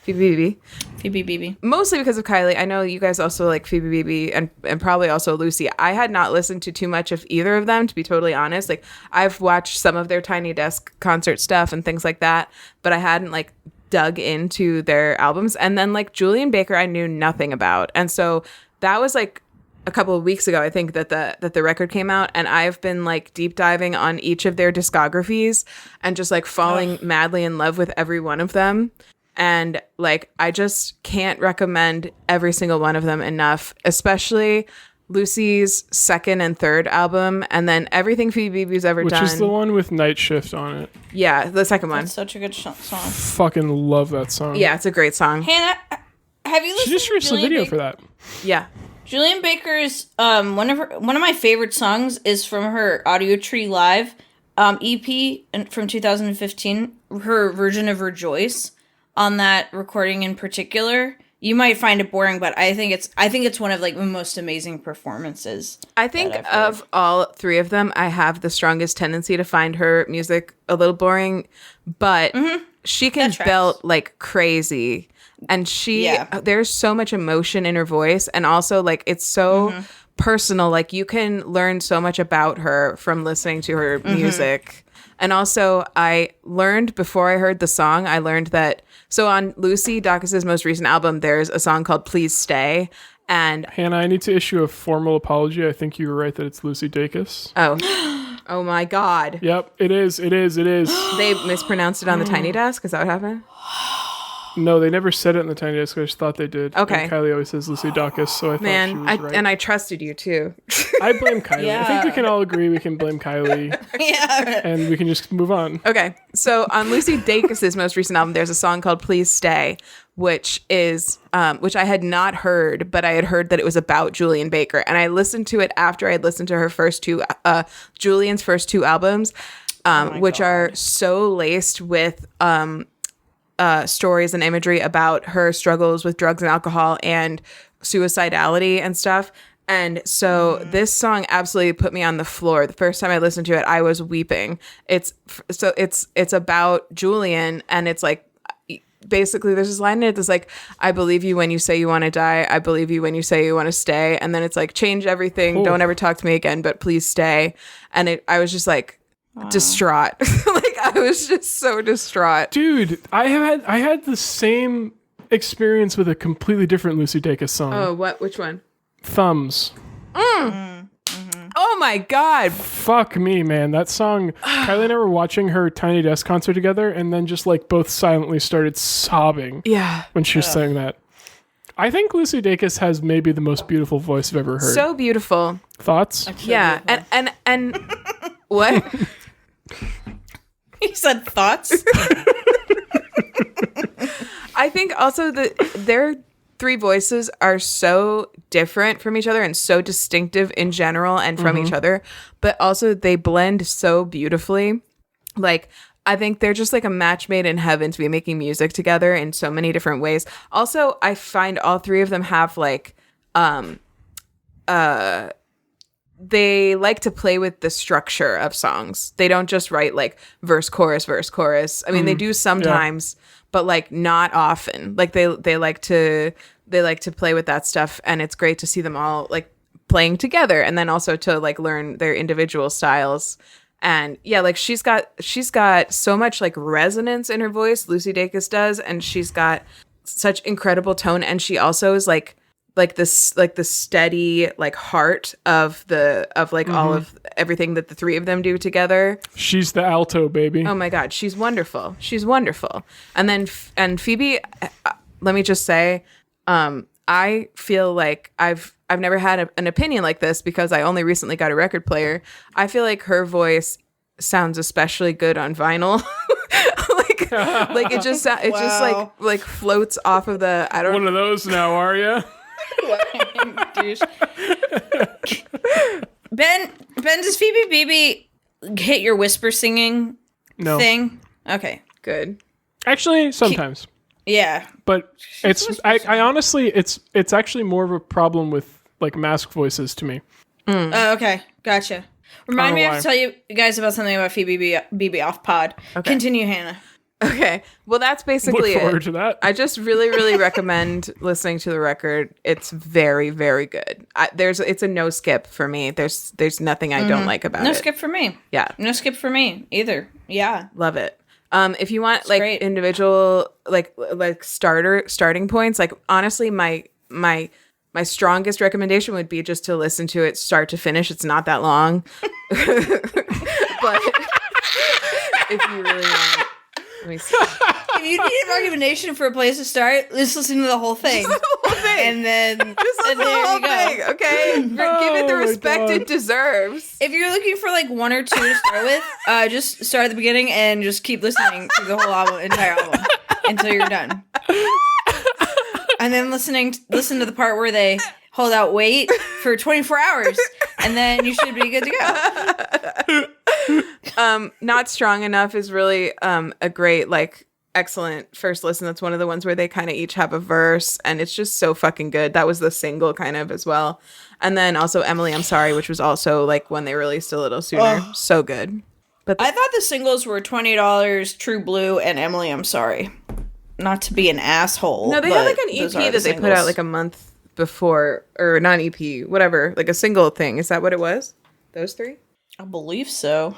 Phoebe BB. Phoebe BB. Mostly because of Kylie. I know you guys also like Phoebe BB and probably also Lucy. I had not listened to too much of either of them, to be totally honest. Like, I've watched some of their Tiny Desk concert stuff and things like that, but I hadn't like dug into their albums. And then like Julian Baker, I knew nothing about. And so that was like a couple of weeks ago, I think, that the record came out, and I've been like deep diving on each of their discographies and just like falling madly in love with every one of them. And like, I just can't recommend every single one of them enough, especially Lucy's second and third album, and then everything Phoebe BB's ever Which done. is the one with Night Shift on it. Yeah, the second one. That's such a good song. Fucking love that song. Yeah, it's a great song. Hannah, have you listened She just to released a Julian video Baker? for that. Yeah. Julian Baker's one of my favorite songs is from her Audio Tree Live EP from 2015. Her version of Rejoice on that recording in particular. You might find it boring, but I think it's one of like the most amazing performances. I think that I've heard. of all three of them, I have the strongest tendency to find her music a little boring, but she can That tracks. belt like crazy. And there's so much emotion in her voice. And also like, it's so personal. Like, you can learn so much about her from listening to her music. And also, I learned before I heard the song, I learned that, so on Lucy Dacus's most recent album, there's a song called Please Stay. And Hannah, I need to issue a formal apology. I think you were right that it's Lucy Dacus. oh my God. Yep, it is. They mispronounced it on the Tiny Desk? Is that what happened? No, they never said it in the Tiny Desk. I just thought they did. Okay. And Kylie always says Lucy Dacus, so I thought she Man, was right. and I trusted you too. I blame Kylie. I think we Yeah. can all agree we can blame Kylie, Yeah. and we can just move on. Okay, so on Lucy Dacus's most recent album, there's a song called "Please Stay," which I had not heard, but I had heard that it was about Julian Baker, and I listened to it after I had listened to her first two, Julian's first two albums, which are so laced with stories and imagery about her struggles with drugs and alcohol and suicidality and stuff. And so this song absolutely put me on the floor. The first time I listened to it, I was weeping. It's about Julian, and it's like, basically there's this line in it that's like, I believe you when you say you want to die. I believe you when you say you want to stay. And then it's like, change everything. Cool. Don't ever talk to me again, but please stay. And I was just like distraught. Like, I was just so distraught. Dude, I had the same experience with a completely different Lucy Dacus song. Oh, what? Which one? Thumbs. Oh my God. Fuck me, man. That song, Kylie and I were watching her Tiny Desk concert together, and then just like both silently started sobbing Yeah. when she was saying that. I think Lucy Dacus has maybe the most beautiful voice I've ever heard. So beautiful. Thoughts? Yeah. And what? He said thoughts. I think also that their three voices are so different from each other and so distinctive in general and from each other, but also they blend so beautifully. Like, I think they're just like a match made in heaven to be making music together in so many different ways. Also, I find all three of them have like they like to play with the structure of songs. They don't just write like verse, chorus, verse, chorus. I mean, they do sometimes, but like not often. Like they like to play with that stuff, and it's great to see them all like playing together, and then also to like learn their individual styles. And yeah, like she's got so much like resonance in her voice, Lucy Dacus does, and she's got such incredible tone, and she also is like like this, like the steady like heart of all of everything that the three of them do together. She's the alto, baby. Oh my God, she's wonderful. She's wonderful. And then and Phoebe, let me just say, I feel like I've never had an opinion like this because I only recently got a record player. I feel like her voice sounds especially good on vinyl. like it just just like floats off of the One of those now, are you? Ben, does Phoebe Baby hit your whisper singing thing? Okay, good. Actually, sometimes. Yeah, but I honestly it's actually more of a problem with like mask voices to me. Oh, okay, gotcha. Remind me, I have to tell you guys about something about Phoebe Baby off pod. Okay. Continue, Hannah. Okay, well that's basically Look forward to that. I just really recommend listening to the record. It's very, very good. It's a no skip for me. There's nothing I don't like about it. No skip for me. Yeah, no skip for me either. Yeah, love it. If you want it's like great. individual like starting points, like honestly, my strongest recommendation would be just to listen to it start to finish. It's not that long, but if you really want. Let me see. If you need a recommendation for a place to start, just listen to the whole thing. And then just listen to the whole thing, okay? Give it the respect it deserves. If you're looking for like one or two to start with, just start at the beginning and just keep listening to the whole entire album until you're done. And then listen to the part where they hold out wait for 24 hours, and then you should be good to go. Not Strong Enough is really a great, like, excellent first listen. That's one of the ones where they kind of each have a verse, and it's just so fucking good. That was the single kind of as well. And then also Emily, I'm Sorry, which was also like when they released a little sooner. Oh. So good. But I thought the singles were $20, True Blue, and Emily, I'm Sorry. Not to be an asshole. No, they had like an EP that they put out like a month before, or not an EP, whatever, like a single thing. Is that what it was? Those three? I believe so.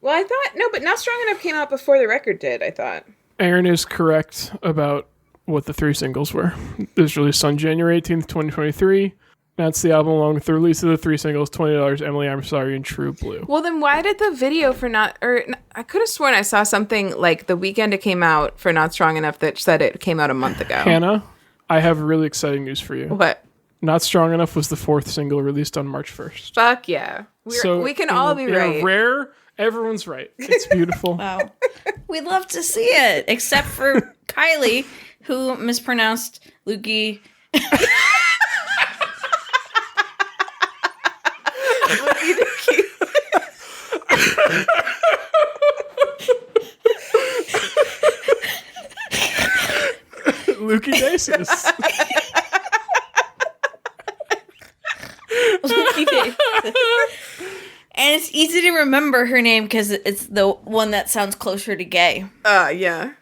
Well, I thought, no, but Not Strong Enough came out before the record did, I thought. Erin is correct about what the three singles were. It was released on January 18th, 2023. That's the album along with the release of the three singles, $20, Emily, I'm Sorry, and True Blue. Well, then why did the video for I could have sworn I saw something like the weekend it came out for Not Strong Enough that said it came out a month ago. Hannah, I have really exciting news for you. What? Not Strong Enough was the fourth single released on March 1st. Fuck yeah. We can all be right. Rare, everyone's right. It's beautiful. Wow. We'd love to see it, except for Kylie, who mispronounced Lukey. Lukey Daces. Lukey Daces. And it's easy to remember her name because it's the one that sounds closer to gay. Yeah.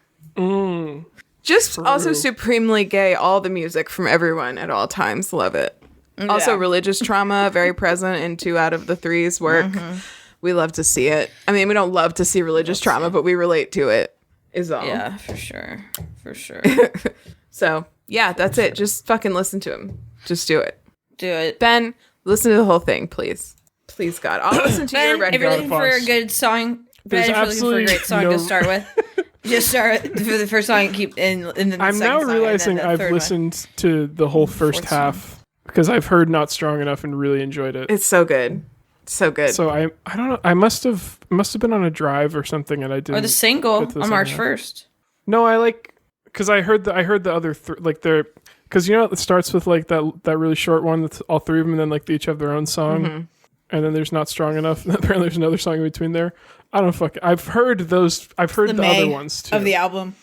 Just true. Also supremely gay, all the music from everyone at all times. Love it. Yeah. Also religious trauma, very present in 2 out of the 3's work. Mm-hmm. We love to see it. I mean, we don't love to see religious trauma, but we relate to it, is all. Yeah, for sure. For sure. So, yeah, that's it. Just fucking listen to him. Just do it. Do it. Ben, listen to the whole thing, please. Please, God. I'll listen to your record. If you're looking for a good song, Ben, if you're looking for a great song to start with, just start for the first song and keep in the second I'm now realizing I've listened to the whole first half because I've heard Not Strong Enough and really enjoyed it. It's so good. So good. So I don't know. I must have been on a drive or something, and I didn't. Or the single on March 1st. No, because I heard the other because it starts with like that really short one that's all three of them, and then like they each have their own song, and then there's Not Strong Enough, and apparently there's another song in between there. I don't fuck. I've heard those. I've heard the other ones too of the album.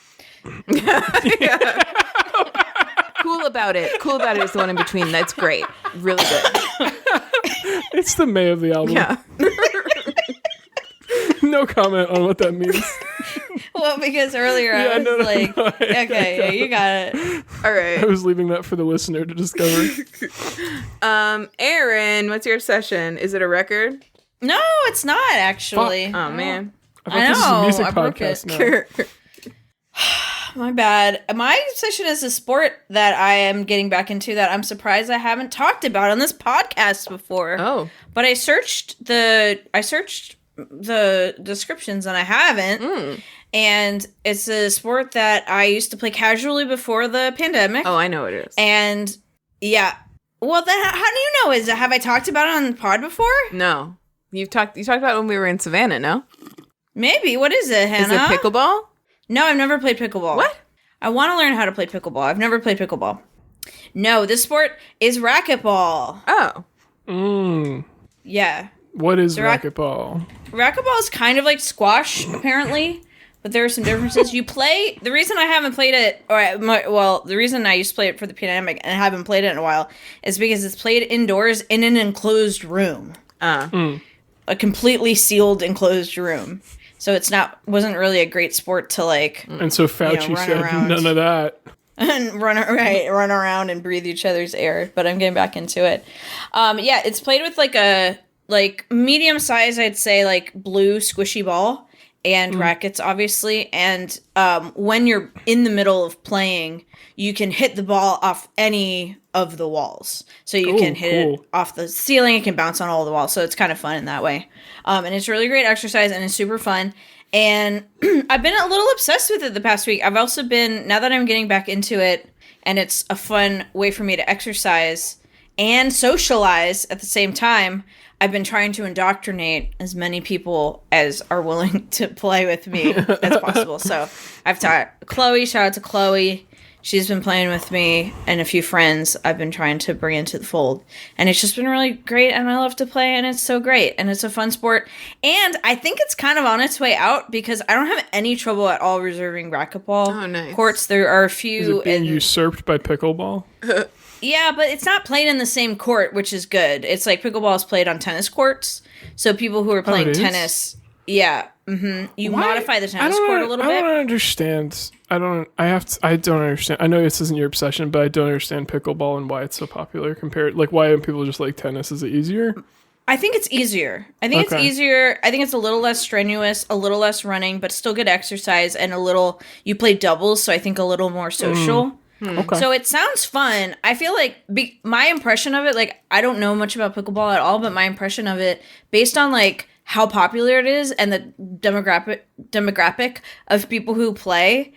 Cool about it is the one in between. That's great. Really good. It's the May of the album. Yeah. No comment on what that means. Well, because earlier I was okay, you got it. All right. I was leaving that for the listener to discover. Erin, what's your obsession? Is it a record? No, it's not actually. Oh man. I thought this is a music podcast now. My bad. My obsession is a sport that I am getting back into that I'm surprised I haven't talked about on this podcast before. Oh. But I searched the descriptions and I haven't. And it's a sport that I used to play casually before the pandemic. Oh, I know what it is. And yeah. Well, then how do you know? Have I talked about it on the pod before? No. You talked about it when we were in Savannah, no? Maybe. What is it, Hannah? Is it pickleball? No, I've never played pickleball. What? I want to learn how to play pickleball. I've never played pickleball. No, this sport is racquetball. Oh. Yeah. What is racquetball? Racquetball is kind of like squash, apparently, but there are some differences. You play. The reason I haven't played it, the reason I used to play it for the pandemic and haven't played it in a while is because it's played indoors in an enclosed room, a completely sealed enclosed room. So wasn't really a great sport to like. And so Fauci said around. none of that. And run around and breathe each other's air. But I'm getting back into it. Yeah, it's played with like a medium size, I'd say, like blue squishy ball and rackets, obviously. And when you're in the middle of playing, you can hit the ball off any of the walls. So you can hit it off the ceiling. It can bounce on all the walls. So it's kind of fun in that way. And it's really great exercise and it's super fun. And I've been a little obsessed with it the past week. I've also been, now that I'm getting back into it, and it's a fun way for me to exercise and socialize at the same time, I've been trying to indoctrinate as many people as are willing to play with me as possible. So I've taught Chloe, shout out to Chloe. She's been playing with me, and a few friends I've been trying to bring into the fold. And it's just been really great, and I love to play, and it's so great. And it's a fun sport. And I think it's kind of on its way out because I don't have any trouble at all reserving racquetball courts. There are a few. Is it being usurped by pickleball? Yeah, but it's not played in the same court, which is good. It's like pickleball is played on tennis courts. So people who are playing tennis, you modify the tennis court a little bit. I don't understand. I don't understand. I know this isn't your obsession, but I don't understand pickleball and why it's so popular compared. Like, why don't people just like tennis? Is it easier? I think it's easier. It's easier. I think it's a little less strenuous, a little less running, but still good exercise, and you play doubles, so I think a little more social. Okay. So it sounds fun. I feel like my impression of it, like, I don't know much about pickleball at all, but my impression of it, based on like how popular it is and the demographic of people who play,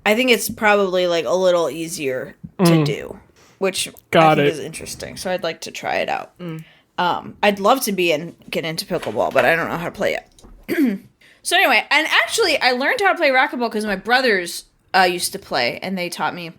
I think it's probably like a little easier to do, which I think is interesting. So I'd like to try it out. I'd love to get into pickleball, but I don't know how to play it. So anyway, and actually I learned how to play racquetball because my brothers used to play and they taught me.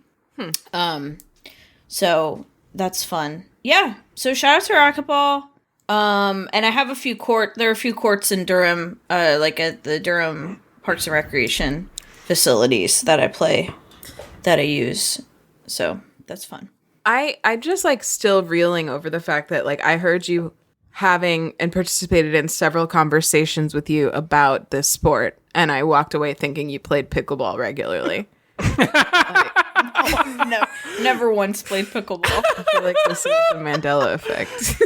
So that's fun. Yeah. So shout out to racquetball. And I have there are a few courts in Durham, like at the Durham Parks and Recreation facilities that I use. So that's fun. I just like still reeling over the fact that like I heard you having and participated in several conversations with you about this sport, and I walked away thinking you played pickleball regularly. No, never once played pickleball. I feel like this is the Mandela effect.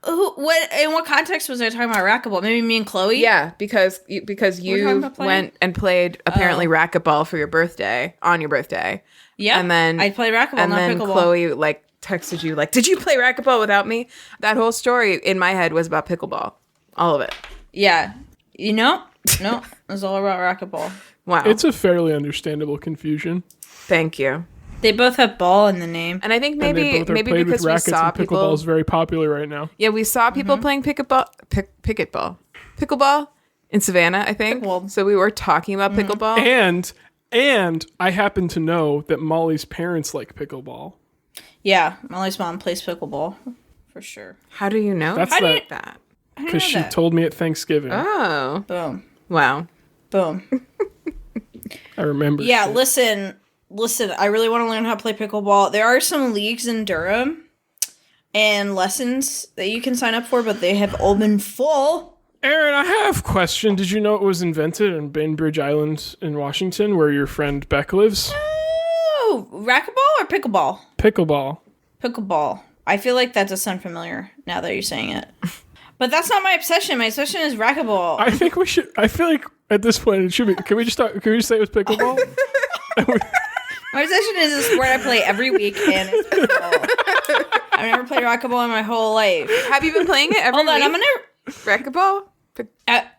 In what context was I talking about racquetball? Maybe me and Chloe? Yeah, because you went and played apparently racquetball for your birthday, on your birthday. Yeah. And then I played racquetball, and not then pickleball. Chloe like texted you like, "Did you play racquetball without me?" That whole story in my head was about pickleball. All of it. Yeah. No, it was all about racquetball. Wow. It's a fairly understandable confusion. Thank you. They both have ball in the name. And I think maybe because we saw people. Pickleball is very popular right now. Yeah, we saw people playing pickleball in Savannah, I think. Pickleball. So we were talking about pickleball. And I happen to know that Molly's parents like pickleball. Yeah, Molly's mom plays pickleball for sure. How do you know? That's that. Because she told me at Thanksgiving. Oh. Boom. Wow. Boom. I remember. Yeah, shit. Listen, I really want to learn how to play pickleball. There are some leagues in Durham and lessons that you can sign up for, but they have all been full. Erin, I have a question. Did you know it was invented in Bainbridge Island in Washington, where your friend Beck lives? Oh, racquetball or pickleball? Pickleball. Pickleball. I feel like that does sound familiar now that you're saying it. But that's not my obsession. My obsession is racquetball. I think we should. I feel like At this point, it should be. Can we just talk? Can we just say it was pickleball? My possession is a sport I play every week, and it's pickleball. I've never played racquetball in my whole life. Have you been playing it every Hold on, week? I'm gonna. Racquetball?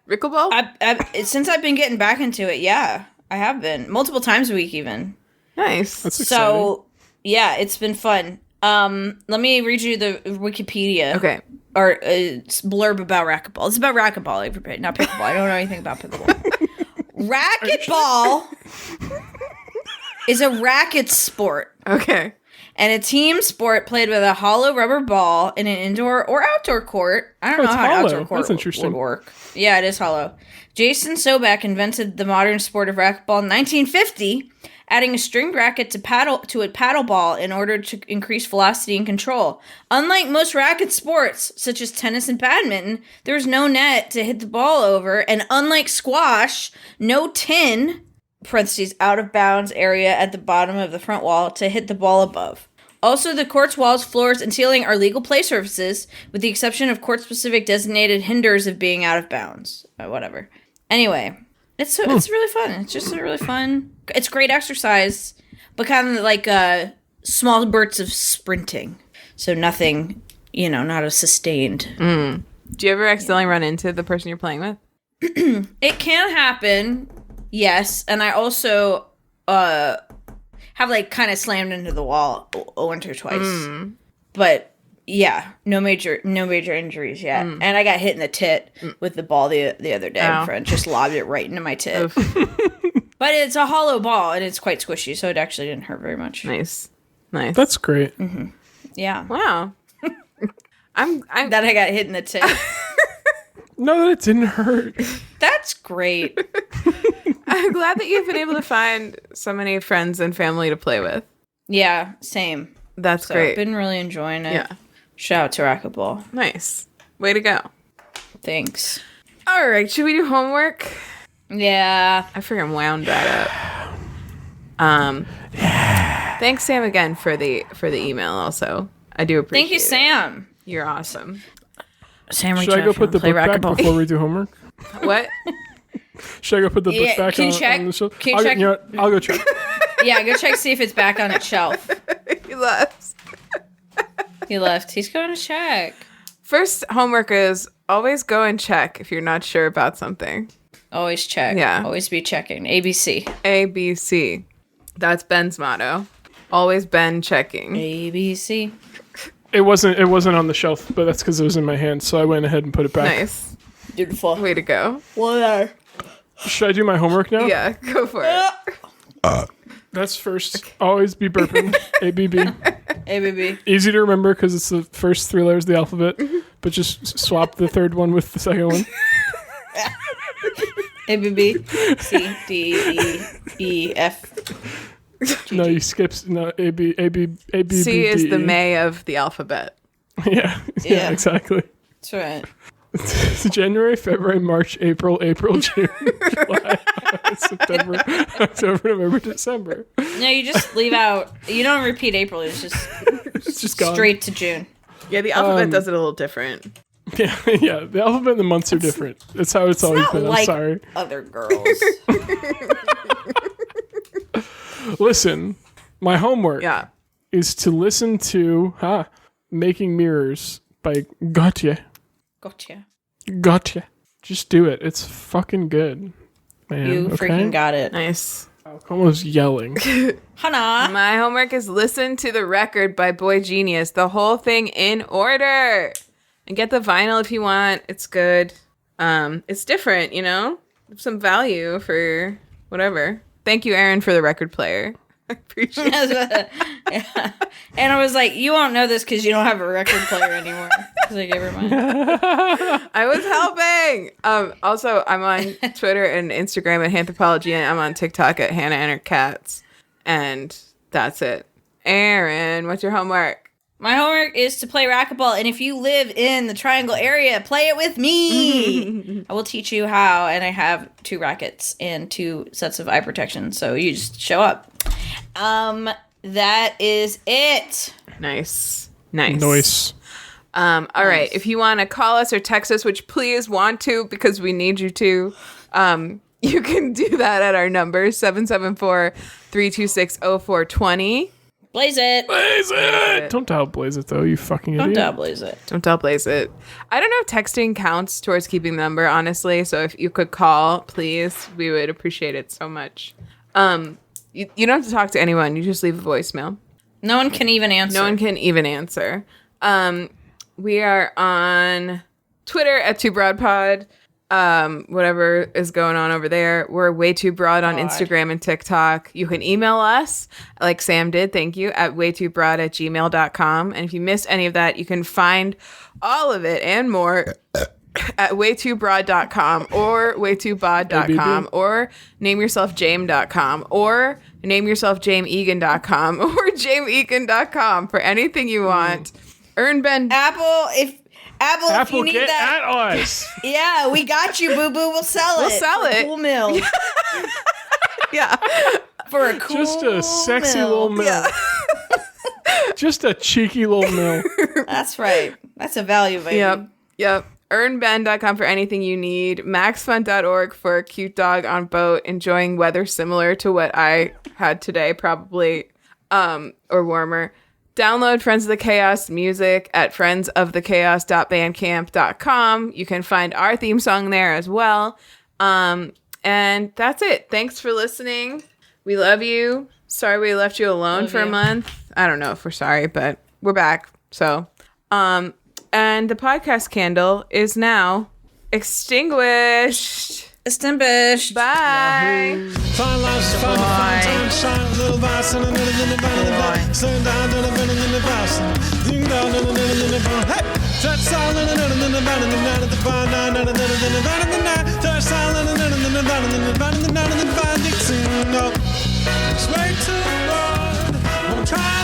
Rickleball? Since I've been getting back into it, yeah, I have been multiple times a week, even. Nice. That's exciting. So, yeah, it's been fun. Let me read you the Wikipedia. Okay. Or blurb about racquetball. It's about racquetball, everybody, not pickleball. I don't know anything about pickleball. Racquetball is a racket sport. Okay. And a team sport played with a hollow rubber ball in an indoor or outdoor court. I don't know it's how an hollow. outdoor court That's interesting. would work. Yeah, it is hollow. Jason Sobek invented the modern sport of racquetball in 1950, adding a stringed racket to a paddle ball in order to increase velocity and control. Unlike most racket sports, such as tennis and badminton, there's no net to hit the ball over, and unlike squash, no tin (parentheses out of bounds area at the bottom of the front wall) to hit the ball above. Also, the court's walls, floors, and ceiling are legal play surfaces, with the exception of court-specific designated hinders of being out of bounds. Whatever. Anyway, it's really fun. It's just really fun. It's great exercise, but kind of like small bursts of sprinting. So nothing, not a sustained. Do you ever accidentally run into the person you're playing with? It can happen, yes. And I also have kind of slammed into the wall once or twice. But yeah, no major injuries yet. And I got hit in the tit with the ball the other day. My friend just lobbed it right into my tit. But it's a hollow ball and it's quite squishy, so it actually didn't hurt very much. Nice. That's great. Mm-hmm. Yeah. Wow. I'm That I got hit in the tit. No, that didn't hurt. That's great. I'm glad that you've been able to find so many friends and family to play with. Yeah, same. That's So great. I've been really enjoying it. Yeah. Shout out to racquetball. Nice. Way to go. Thanks. All right, should we do homework? Yeah. I freaking wound that up. Thanks, Sam, again for the email. Also, I do appreciate. Thank you, it. Sam. You're awesome. Sam, Should I go put the book back before we do homework? What? Should I go put the book back can on, you check? on the shelf? Can you check? You know what? I'll go check. Yeah, go check, see if it's back on its shelf. He left. He left. He's going to check. First homework is always go and check if you're not sure about something. Always check. Yeah. Always be checking. ABC. ABC. That's Ben's motto. Always Ben checking. ABC. It wasn't on the shelf, but that's because it was in my hand, so I went ahead and put it back. Nice. Beautiful. Way to go. What? Should I do my homework now? Yeah, go for it. That's first. Always be burping. ABB. ABB. Easy to remember because it's the first three letters of the alphabet, but just swap the third one with the second one. ABB. C, D, E, F. No, you skipped. No, A B C is the D, E. May of the alphabet. Yeah, exactly. That's right. It's January, February, March, April, June, July, August, September, October, November, December. No, you just leave out. You don't repeat April. It's just gone. straight to June. Yeah, the alphabet does it a little different. Yeah, the alphabet and the months are different. That's how it's always Not been. like I'm sorry. other girls. Listen, my homework Yeah. is to listen to Making Mirrors by Gotye. Gotcha. Just do it. It's fucking good. Man, You freaking got it. Nice. Almost yelling. Hana. My homework is listen to the record by Boy Genius, the whole thing in order. And get the vinyl if you want. It's good. It's different, some value for whatever. Thank you, Erin, for the record player. I appreciate it. Yeah. And I was like, you won't know this because you don't have a record player anymore. Because I gave her mine. I was helping. Also, I'm on Twitter and Instagram at Anthropology, and I'm on TikTok at Hannah and her cats. And that's it. Erin, what's your homework? My homework is to play racquetball, and if you live in the Triangle area, play it with me. I will teach you how, and I have 2 rackets and 2 sets of eye protection, so you just show up. That is it. Nice. Noise. All right. If you want to call us or text us, which please want to because we need you to, You can do that at our number, 774-326-0420. Blaze it. Blaze it! Don't dial Blaze it, though, you fucking idiot. Don't dial Blaze it. Don't tell Blaze it. I don't know if texting counts towards keeping the number, honestly. So if you could call, please, we would appreciate it so much. You don't have to talk to anyone. You just leave a voicemail. No one can even answer. No one can even answer. We are on Twitter at 2BroadPod. Whatever is going on over there. We're Way Too Broad on Instagram and TikTok. You can email us, like Sam did, thank you, at waytoobroad@gmail.com. And if you missed any of that, you can find all of it and more at waytoobroad.com or waytoobod.com or nameyourselfjame.com or nameyourselfjameegan.com or jameegan.com for anything you want. Earn Ben. Apple, if you need get that. at us. Yeah, we got you, boo boo. We'll sell it. We'll sell for it. A cool mill. Yeah. For a cool Just a sexy little mill. Yeah. Just a cheeky little mill. That's right. That's a value, baby. Yep. Earnben.com for anything you need. Maxfun.org for a cute dog on boat enjoying weather similar to what I had today, probably, or warmer. Download Friends of the Chaos music at friendsofthechaos.bandcamp.com. You can find our theme song there as well. And that's it. Thanks for listening. We love you. Sorry we left you alone for a month. I don't know if we're sorry, but we're back. So, and the podcast candle is now extinguished. Extinguished. Bye. Fine lines, fine time, shine a little vice and a little in the bottom of the back. Stand down, little bit in the vice. Ding down, little in the bottom. Hey! Touch sound, little in the bottom of the night at the fine nine, little in the bottom of the night. Touch sound, little in the bottom of the bottom of the night at the fine Dixie. No, it's way too broad. I'm trying.